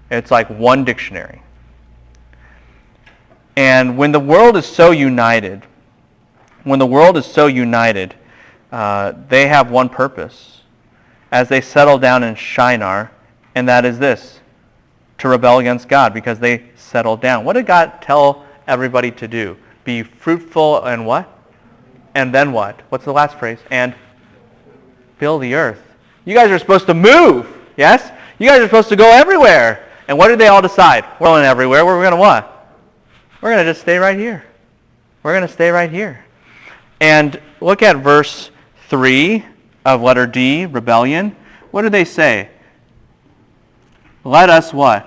A: It's like one dictionary. And when the world is so united, they have one purpose as they settle down in Shinar, and that is this, to rebel against God because they settled down. What did God tell everybody to do? Be fruitful and what? And then what? What's the last phrase? And fill the earth. You guys are supposed to move, yes? You guys are supposed to go everywhere. And what did they all decide? We're going everywhere. We're going to what? We're going to just stay right here. We're going to stay right here. And look at verse 3 of letter D, rebellion. What do they say? Let us what?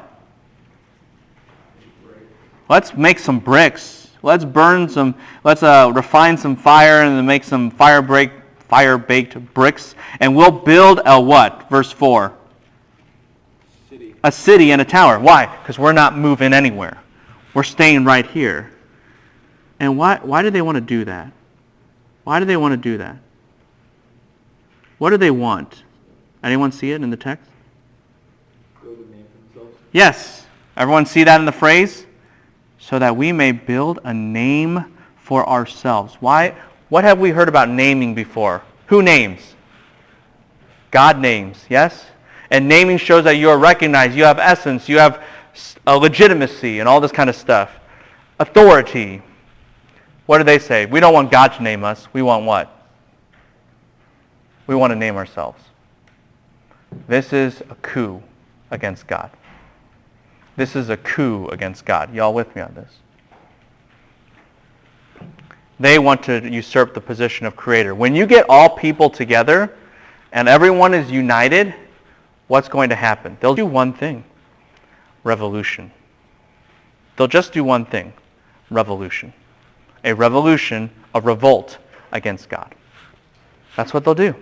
A: Let's make some bricks. Let's burn some, let's refine some fire and then make some fire-baked bricks. And we'll build a what? Verse 4. A city and a tower. Why? Because we're not moving anywhere. We're staying right here. And why do they want to do that? Why do they want to do that? What do they want? Anyone see it in the text?
C: Build a name for themselves.
A: Yes. Everyone see that in the phrase? So that we may build a name for ourselves. Why? What have we heard about naming before? Who names? God names, yes? And naming shows that you are recognized, you have essence, you have a legitimacy and all this kind of stuff. Authority. What do they say? We don't want God to name us. We want what? We want to name ourselves. This is a coup against God. This is a coup against God. Y'all with me on this? They want to usurp the position of creator. When you get all people together and everyone is united, what's going to happen? They'll do one thing. Revolution. They'll just do one thing. Revolution. A revolution, a revolt against God. That's what they'll do.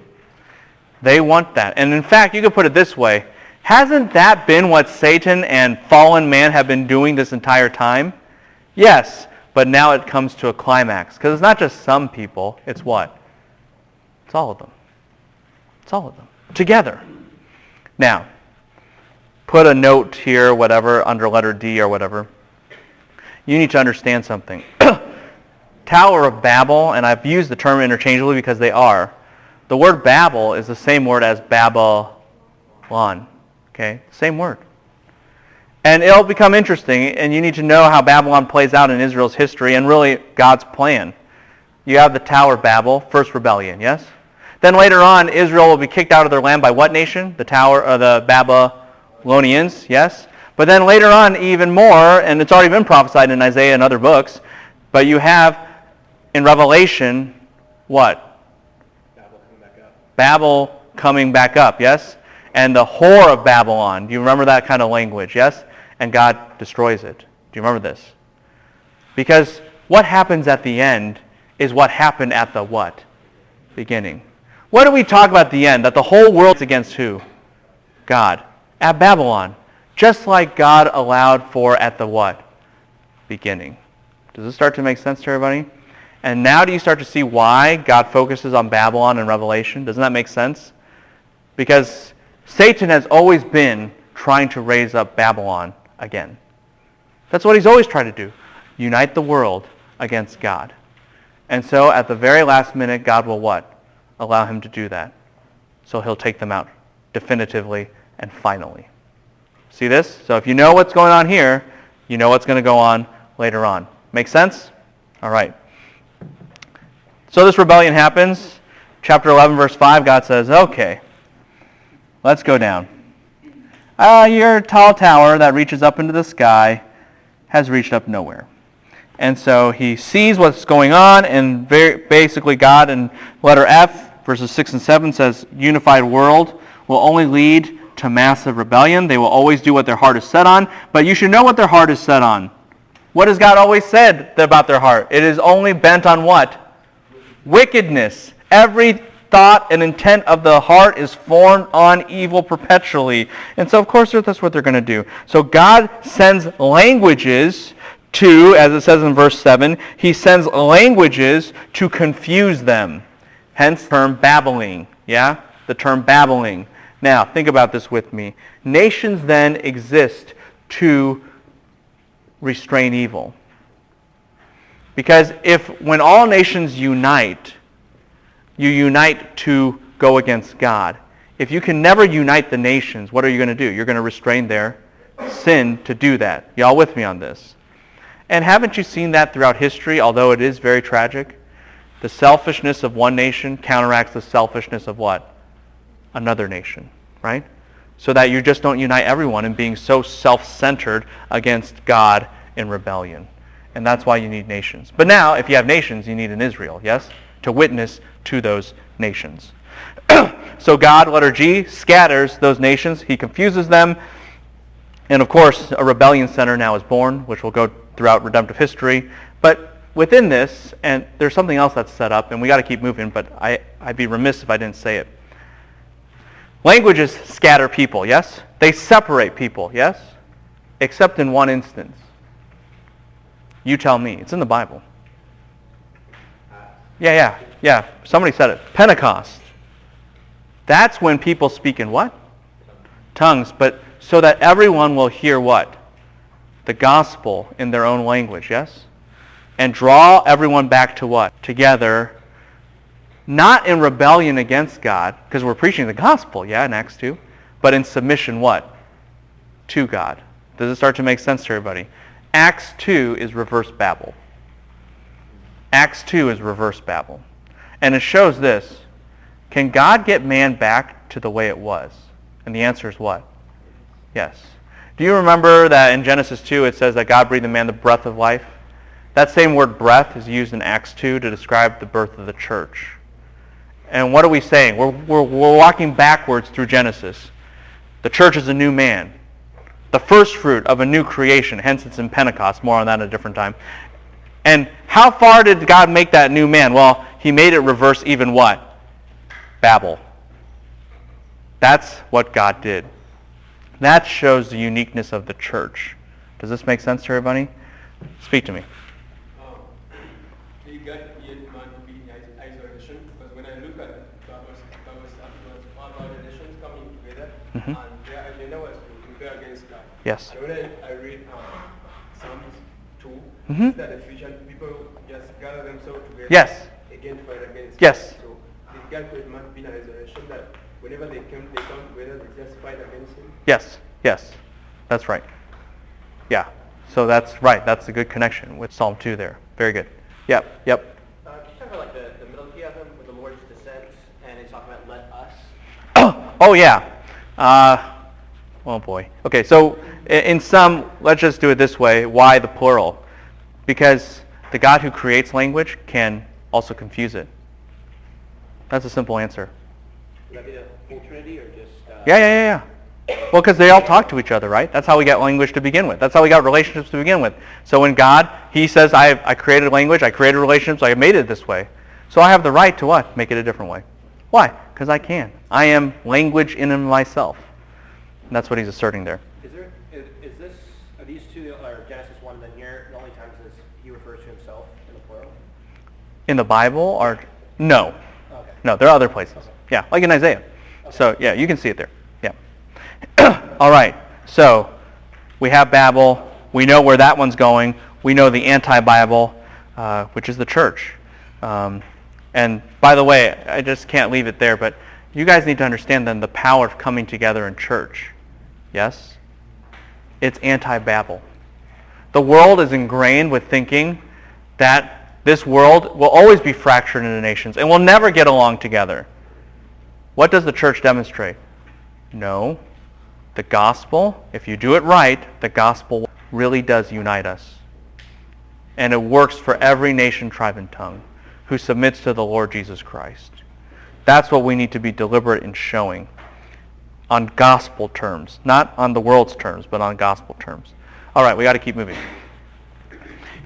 A: They want that. And in fact, you could put it this way. Hasn't that been what Satan and fallen man have been doing this entire time? Yes, but now it comes to a climax. Because it's not just some people. It's what? It's all of them. It's all of them. Together. Now, put a note here, whatever, under letter D or whatever. You need to understand something. Tower of Babel, and I've used the term interchangeably because they are. The word Babel is the same word as Babylon. Okay? Same word. And it'll become interesting, and you need to know how Babylon plays out in Israel's history and really God's plan. You have the Tower of Babel, first rebellion, yes? Then later on, Israel will be kicked out of their land by what nation? The Babylonians, yes? But then later on, even more, and it's already been prophesied in Isaiah and other books, but you have in Revelation, what? Babel coming back up, yes? And the whore of Babylon. Do you remember that kind of language, yes? And God destroys it. Do you remember this? Because what happens at the end is what happened at the what? Beginning. What do we talk about at the end? That the whole world's against who? God. At Babylon. Just like God allowed for at the what? Beginning. Does this start to make sense to everybody? And now do you start to see why God focuses on Babylon in Revelation? Doesn't that make sense? Because Satan has always been trying to raise up Babylon again. That's what he's always tried to do. Unite the world against God. And so at the very last minute, God will what? Allow him to do that. So he'll take them out definitively and finally. See this? So if you know what's going on here, You know what's going to go on later on. Make sense? All right. So this rebellion happens. Chapter 11, verse 5, God says, okay, let's go down. Your tall tower that reaches up into the sky has reached up nowhere. And so he sees what's going on, and basically God in letter F, verses 6 and 7 says, unified world will only lead to massive rebellion. They will always do what their heart is set on, but you should know what their heart is set on. What has God always said about their heart? It is only bent on what? Wickedness. Every thought and intent of the heart is formed on evil perpetually. And so, of course, that's what they're going to do. So God sends languages to, as it says in verse 7, he sends languages to confuse them. Hence the term babbling. Yeah? The term babbling. Now, think about this with me. Nations then exist to restrain evil. Because when all nations unite, you unite to go against God. If you can never unite the nations, what are you going to do? You're going to restrain their sin to do that. Y'all with me on this? And haven't you seen that throughout history, although it is very tragic? The selfishness of one nation counteracts the selfishness of what? Another nation, right? So that you just don't unite everyone in being so self-centered against God in rebellion. And that's why you need nations. But now, if you have nations, you need an Israel, yes? To witness to those nations. So God, letter G, scatters those nations. He confuses them. And of course, a rebellion center now is born, which will go throughout redemptive history. But within this, and there's something else that's set up, and we got to keep moving, but I'd be remiss if I didn't say it. Languages scatter people, yes? They separate people, yes? Except in one instance. You tell me. It's in the Bible. Yeah. Somebody said it. Pentecost. That's when people speak in what? Tongues. But so that everyone will hear what? The gospel in their own language, yes? And draw everyone back to what? Together. Not in rebellion against God, because we're preaching the gospel, yeah, in Acts 2. But in submission what? To God. Does it start to make sense to everybody? Acts 2 is reverse Babel. Acts 2 is reverse Babel. And it shows this. Can God get man back to the way it was? And the answer is what? Yes. Do you remember that in Genesis 2 it says that God breathed in man the breath of life? That same word breath is used in Acts 2 to describe the birth of the church. And what are we saying? We're walking backwards through Genesis. The church is a new man. The first fruit of a new creation. Hence it's in Pentecost. More on that at a different time. And how far did God make that new man? Well, he made it reverse even what? Babel. That's what God did. That shows the uniqueness of the church. Does this make sense to everybody? Speak to me.
E: You got yet man to be in isolation, because when I look at Bible stuff, it was all about the nations coming together, and their agenda was to compare against God.
A: Yes.
E: And when I read Psalms 2, that the Christian people just gather themselves together again to fight against God.
A: Yes.
E: So did God create man to be in isolation, that whenever they come together, they just fight against him?
A: Yes. That's right. Yeah. So that's right. That's a good connection with Psalm 2 there. Very good. Yep.
D: Can you talk about like the middle key of him with the Lord's descent, and it's talking about let us?
A: Oh yeah. Oh boy. Okay, so in some, let's just do it this way. Why the plural? Because the God who creates language can also confuse it. That's a simple answer.
D: Would that be the full Trinity or just...
A: Yeah. Well, because they all talk to each other, right? That's how we got language to begin with. That's how we got relationships to begin with. So when God, he says, I created language, I created relationships, I made it this way. So I have the right to what? Make it a different way. Why? Because I can. I am language in and of myself. And that's what he's asserting there.
D: Is this, are these two, or Genesis 1 and then here, the only times he refers to himself in the plural?
A: In the Bible? Or no.
D: Okay.
A: No, there are other places.
D: Okay.
A: Yeah, like in Isaiah.
D: Okay.
A: So yeah, you can see it there. Yeah. All right. So we have Babel. We know where that one's going. We know the anti-Bible, which is the church. And by the way, I just can't leave it there, but you guys need to understand then the power of coming together in church. Yes? It's anti-Babel. The world is ingrained with thinking that this world will always be fractured into nations and will never get along together. What does the church demonstrate? No. The gospel, if you do it right, the gospel really does unite us. And it works for every nation, tribe, and tongue who submits to the Lord Jesus Christ. That's what we need to be deliberate in showing on gospel terms. Not on the world's terms, but on gospel terms. All right, we got to keep moving.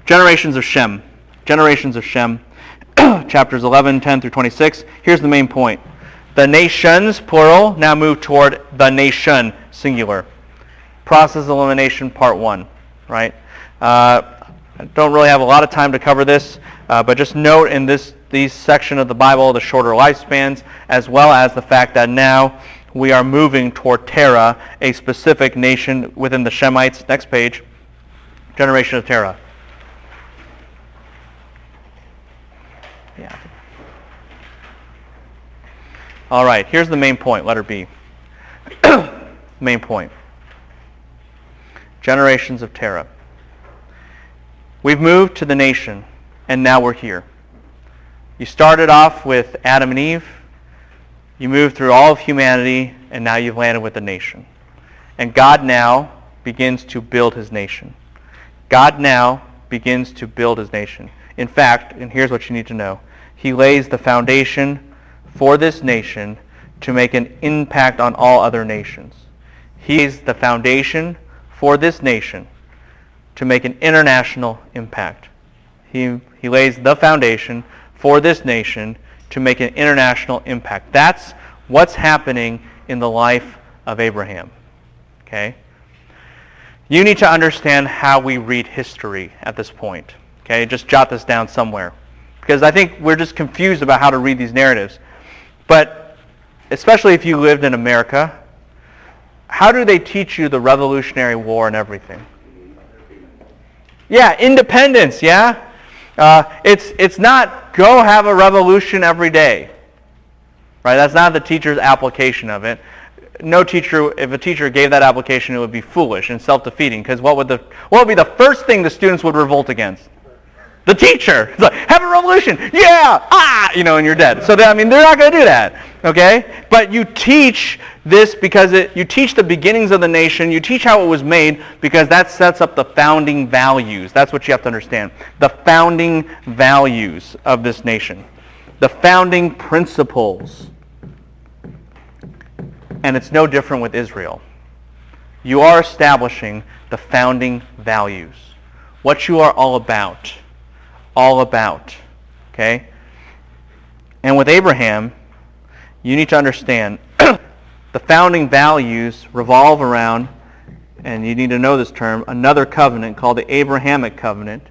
A: Generations of Shem. Generations of Shem. Chapters 11, 10 through 26. Here's the main point. The nations, plural, now move toward the nation, singular. Process elimination, part 1. Right? I don't really have a lot of time to cover this, but just note in these section of the Bible the shorter lifespans, as well as the fact that now we are moving toward Terah, a specific nation within the Shemites. Next page. Generation of Terah. Yeah. All right, here's the main point, letter B. Main point. Generations of Terah. We've moved to the nation, and now we're here. You started off with Adam and Eve. You moved through all of humanity, and now you've landed with the nation. And God now begins to build his nation. God now begins to build his nation. In fact, and here's what you need to know, he lays the foundation for this nation to make an impact on all other nations. He lays the foundation for this nation to make an international impact. He lays the foundation for this nation to make an international impact. That's what's happening in the life of Abraham. Okay? You need to understand how we read history at this point. Okay? Just jot this down somewhere. Because I think we're just confused about how to read these narratives. But especially if you lived in America, how do they teach you the Revolutionary War and everything? Yeah, independence, yeah? It's not go have a revolution every day. Right? That's not the teacher's application of it. No teacher, if a teacher gave that application, it would be foolish and self-defeating. Because what would be the first thing the students would revolt against? The teacher. It's like, have a revolution. Yeah. And you're dead. So they're not going to do that. Okay? But you teach this because you teach the beginnings of the nation. You teach how it was made because that sets up the founding values. That's what you have to understand. The founding values of this nation. The founding principles. And it's no different with Israel. You are establishing the founding values. What you are all about. All about. Okay? And with Abraham, you need to understand the founding values revolve around, and you need to know this term, another covenant called the Abrahamic covenant.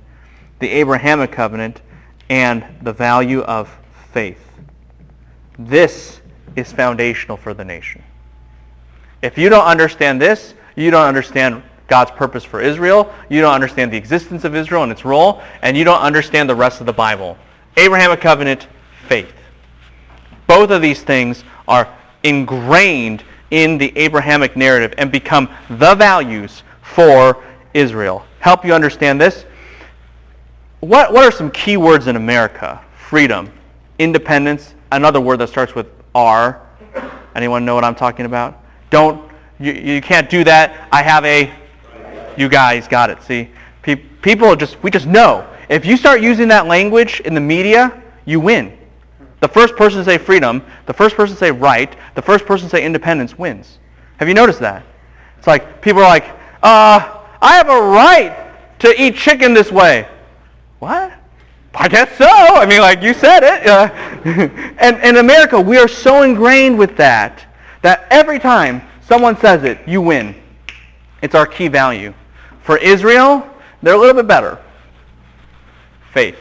A: The Abrahamic covenant and the value of faith. This is foundational for the nation. If you don't understand this, you don't understand God's purpose for Israel, you don't understand the existence of Israel and its role, and you don't understand the rest of the Bible. Abrahamic covenant, faith. Both of these things are ingrained in the Abrahamic narrative and become the values for Israel. Help you understand this? What are some key words in America? Freedom, independence, another word that starts with R. Anyone know what I'm talking about? You can't do that. I have a... You guys got it, see? We just know. If you start using that language in the media, you win. The first person to say freedom, the first person to say right, the first person to say independence wins. Have you noticed that? It's like, people are like, I have a right to eat chicken this way. What? I guess so. You said it. And in America, we are so ingrained with that every time someone says it, you win. It's our key value. For Israel, they're a little bit better. Faith.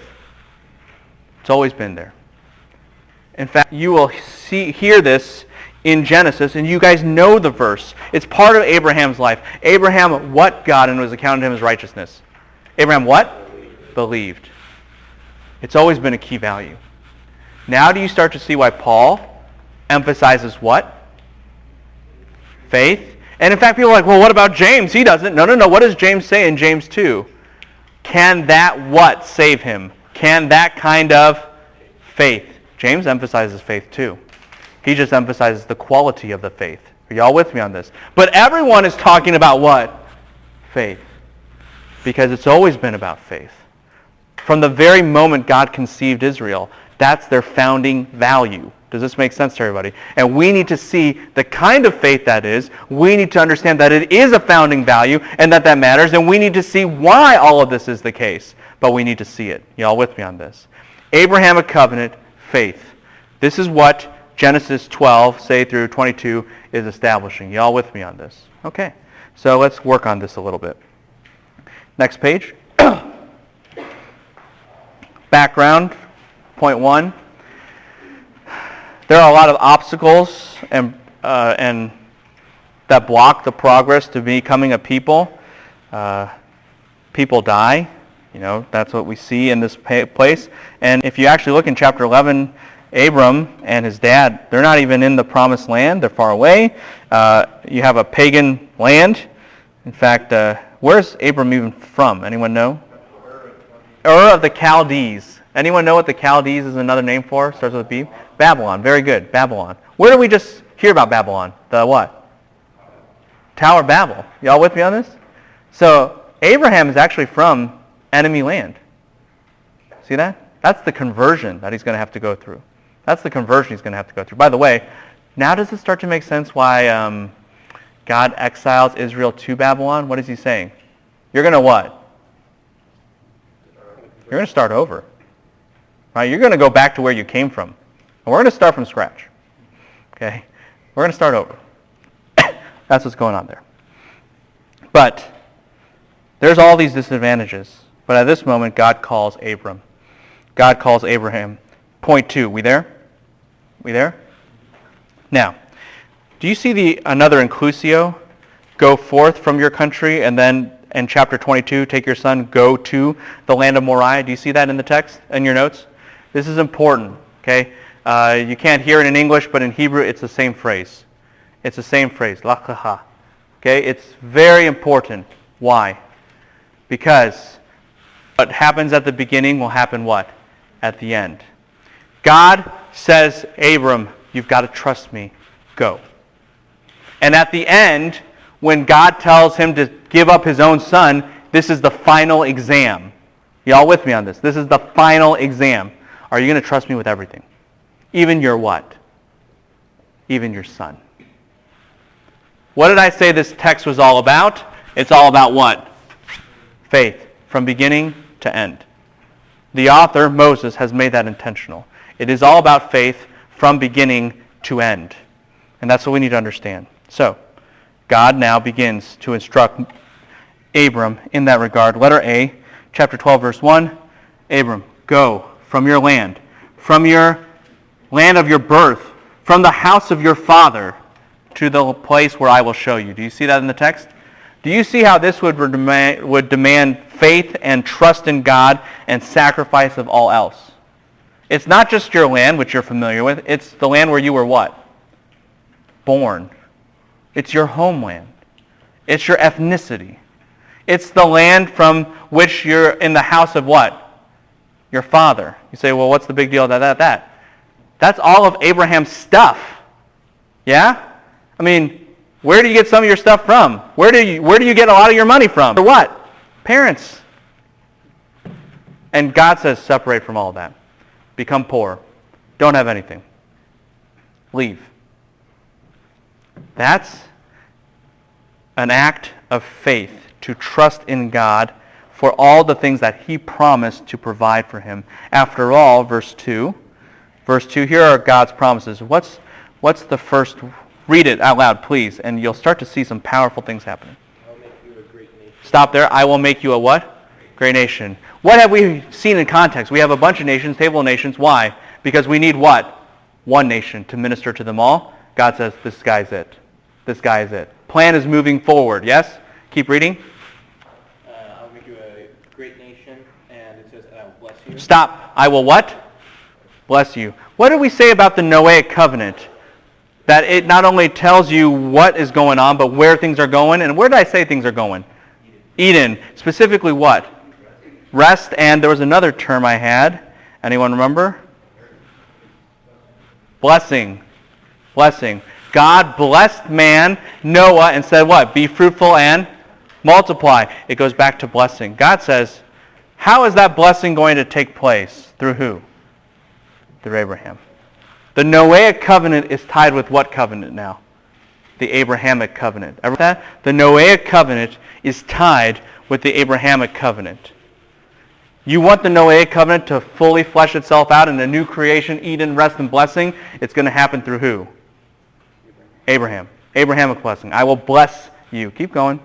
A: It's always been there. In fact, you will hear this in Genesis, and you guys know the verse. It's part of Abraham's life. Abraham, what God, and it was accounted to him as righteousness? Abraham, what? Believed. It's always been a key value. Now do you start to see why Paul emphasizes what? Faith. And in fact, people are like, well, what about James? He doesn't. No. What does James say in James 2? Can that what save him? Can that kind of faith? James emphasizes faith too. He just emphasizes the quality of the faith. Are y'all with me on this? But everyone is talking about what? Faith. Because it's always been about faith. From the very moment God conceived Israel, that's their founding value. Does this make sense to everybody? And we need to see the kind of faith that is. We need to understand that it is a founding value and that matters. And we need to see why all of this is the case. But we need to see it. Y'all with me on this? Abrahamic covenant, faith. This is what Genesis 12, say through 22, is establishing. Y'all with me on this? Okay. So let's work on this a little bit. Next page. Background, point 1. There are a lot of obstacles and that block the progress to becoming a people. People die. That's what we see in this place. And if you actually look in chapter 11, Abram and his dad, they're not even in the promised land. They're far away. You have a pagan land. In fact, where's Abram even from? Anyone know? Ur of the Chaldees. Anyone know what the Chaldees is another name for? Starts with a B? Babylon. Very good. Babylon. Where did we just hear about Babylon? The what? Tower of Babel. Y'all with me on this? So Abraham is actually from enemy land. See that? That's the conversion that he's going to have to go through. That's the conversion he's going to have to go through. By the way, now does it start to make sense why God exiles Israel to Babylon? What is he saying? You're going to what? You're going to start over. Right? You're going to go back to where you came from. And we're going to start from scratch. Okay? We're going to start over. That's what's going on there. But there's all these disadvantages. But at this moment, God calls Abram. God calls Abraham. Point 2. We there? We there? Now, do you see another inclusio? Go forth from your country, and then in chapter 22, take your son, go to the land of Moriah. Do you see that in the text, in your notes? This is important, okay? You can't hear it in English, but in Hebrew, it's the same phrase. It's the same phrase, lakaha. Okay? It's very important. Why? Because what happens at the beginning will happen what? At the end. God says, Abram, you've got to trust me. Go. And at the end, when God tells him to give up his own son, this is the final exam. Y'all with me on this? This is the final exam. Are you going to trust me with everything? Even your what? Even your son. What did I say this text was all about? It's all about what? Faith. From beginning to end. The author, Moses, has made that intentional. It is all about faith from beginning to end. And that's what we need to understand. So, God now begins to instruct Abram in that regard. Letter A, chapter 12, verse 1. Abram, go from your land of your birth, from the house of your father, to the place where I will show you. Do you see that in the text? Do you see how this would demand faith and trust in God and sacrifice of all else? It's not just your land, which you're familiar with. It's the land where you were what? Born. It's your homeland. It's your ethnicity. It's the land from which you're in the house of what? Your father. You say, well, what's the big deal about that? That's all of Abraham's stuff. Yeah? I mean, where do you get some of your stuff from? Where do you get a lot of your money from? For what? Parents. And God says, separate from all of that. Become poor. Don't have anything. Leave. That's an act of faith to trust in God for all the things that he promised to provide for him. After all, verse 2, here are God's promises. What's the first? Read it out loud, please, and you'll start to see some powerful things happening.
D: I'll make you a great nation.
A: Stop there. I will make you a what? Great nation. What have we seen in context? We have a bunch of nations, table of nations. Why? Because we need what? One nation to minister to them all. God says, this guy's it. This guy is it. Plan is moving forward. Yes? Keep reading.
D: I'll make you a great nation, and it says, and I will bless you.
A: Stop. I will what? Bless you. What did we say about the Noahic covenant? That it not only tells you what is going on, but where things are going. And where did I say things are going? Eden. Specifically what? Rest, and there was another term I had. Anyone remember? Blessing. Blessing. God blessed man, Noah, and said what? Be fruitful and multiply. It goes back to blessing. God says, how is that blessing going to take place? Through who? Through Abraham. The Noahic covenant is tied with what covenant now? The Abrahamic covenant. Ever that? The Noahic covenant is tied with the Abrahamic covenant. You want the Noahic covenant to fully flesh itself out in a new creation, Eden, rest, and blessing? It's going to happen through who? Abraham. Abrahamic blessing. I will bless you. Keep going.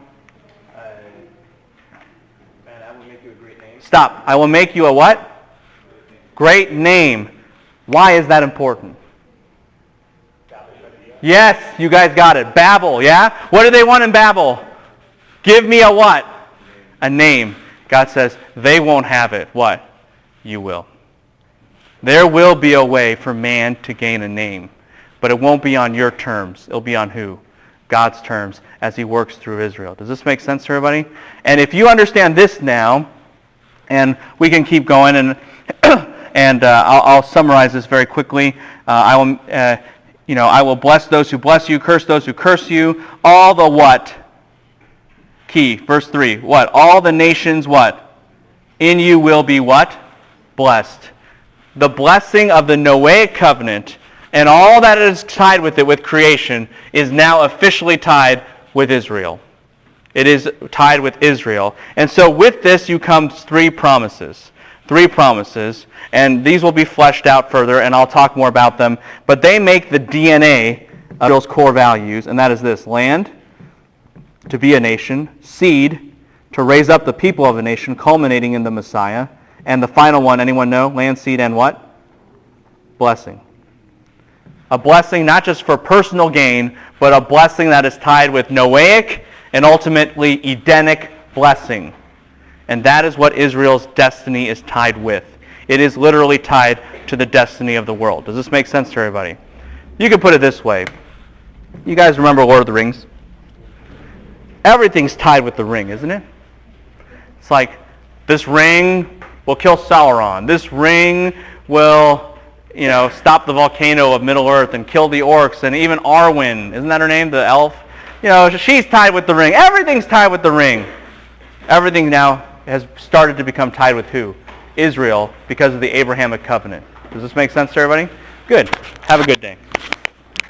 D: Man, I will make you a great name.
A: Stop. I will make you a what? Great name. Why is that important? Yes, you guys got it. Babel, yeah? What do they want in Babel? Give me a what? A name. God says, they won't have it. What? You will. There will be a way for man to gain a name, but it won't be on your terms. It'll be on who? God's terms as he works through Israel. Does this make sense to everybody? And if you understand this now, and we can keep going, and I'll summarize this very quickly. I will bless those who bless you, curse those who curse you. All the what? Key, verse 3. What? All the nations, what? In you will be what? Blessed. The blessing of the Noahic covenant and all that is tied with it, with creation, is now officially tied with Israel. It is tied with Israel. And so with this you come three promises. Three promises. And these will be fleshed out further, and I'll talk more about them. But they make the DNA of Israel's core values, and that is this: land, to be a nation; seed, to raise up the people of a nation, culminating in the Messiah; and the final one, anyone know? Land, seed, and what? Blessing. A blessing not just for personal gain, but a blessing that is tied with Noahic and ultimately Edenic blessing. And that is what Israel's destiny is tied with. It is literally tied to the destiny of the world. Does this make sense to everybody? You could put it this way. You guys remember Lord of the Rings? Everything's tied with the ring, isn't it? It's like, this ring will kill Sauron. This ring will, stop the volcano of Middle-earth and kill the orcs, and even Arwen, isn't that her name, the elf? She's tied with the ring. Everything's tied with the ring. Everything now has started to become tied with who? Israel, because of the Abrahamic covenant. Does this make sense to everybody? Good. Have a good day.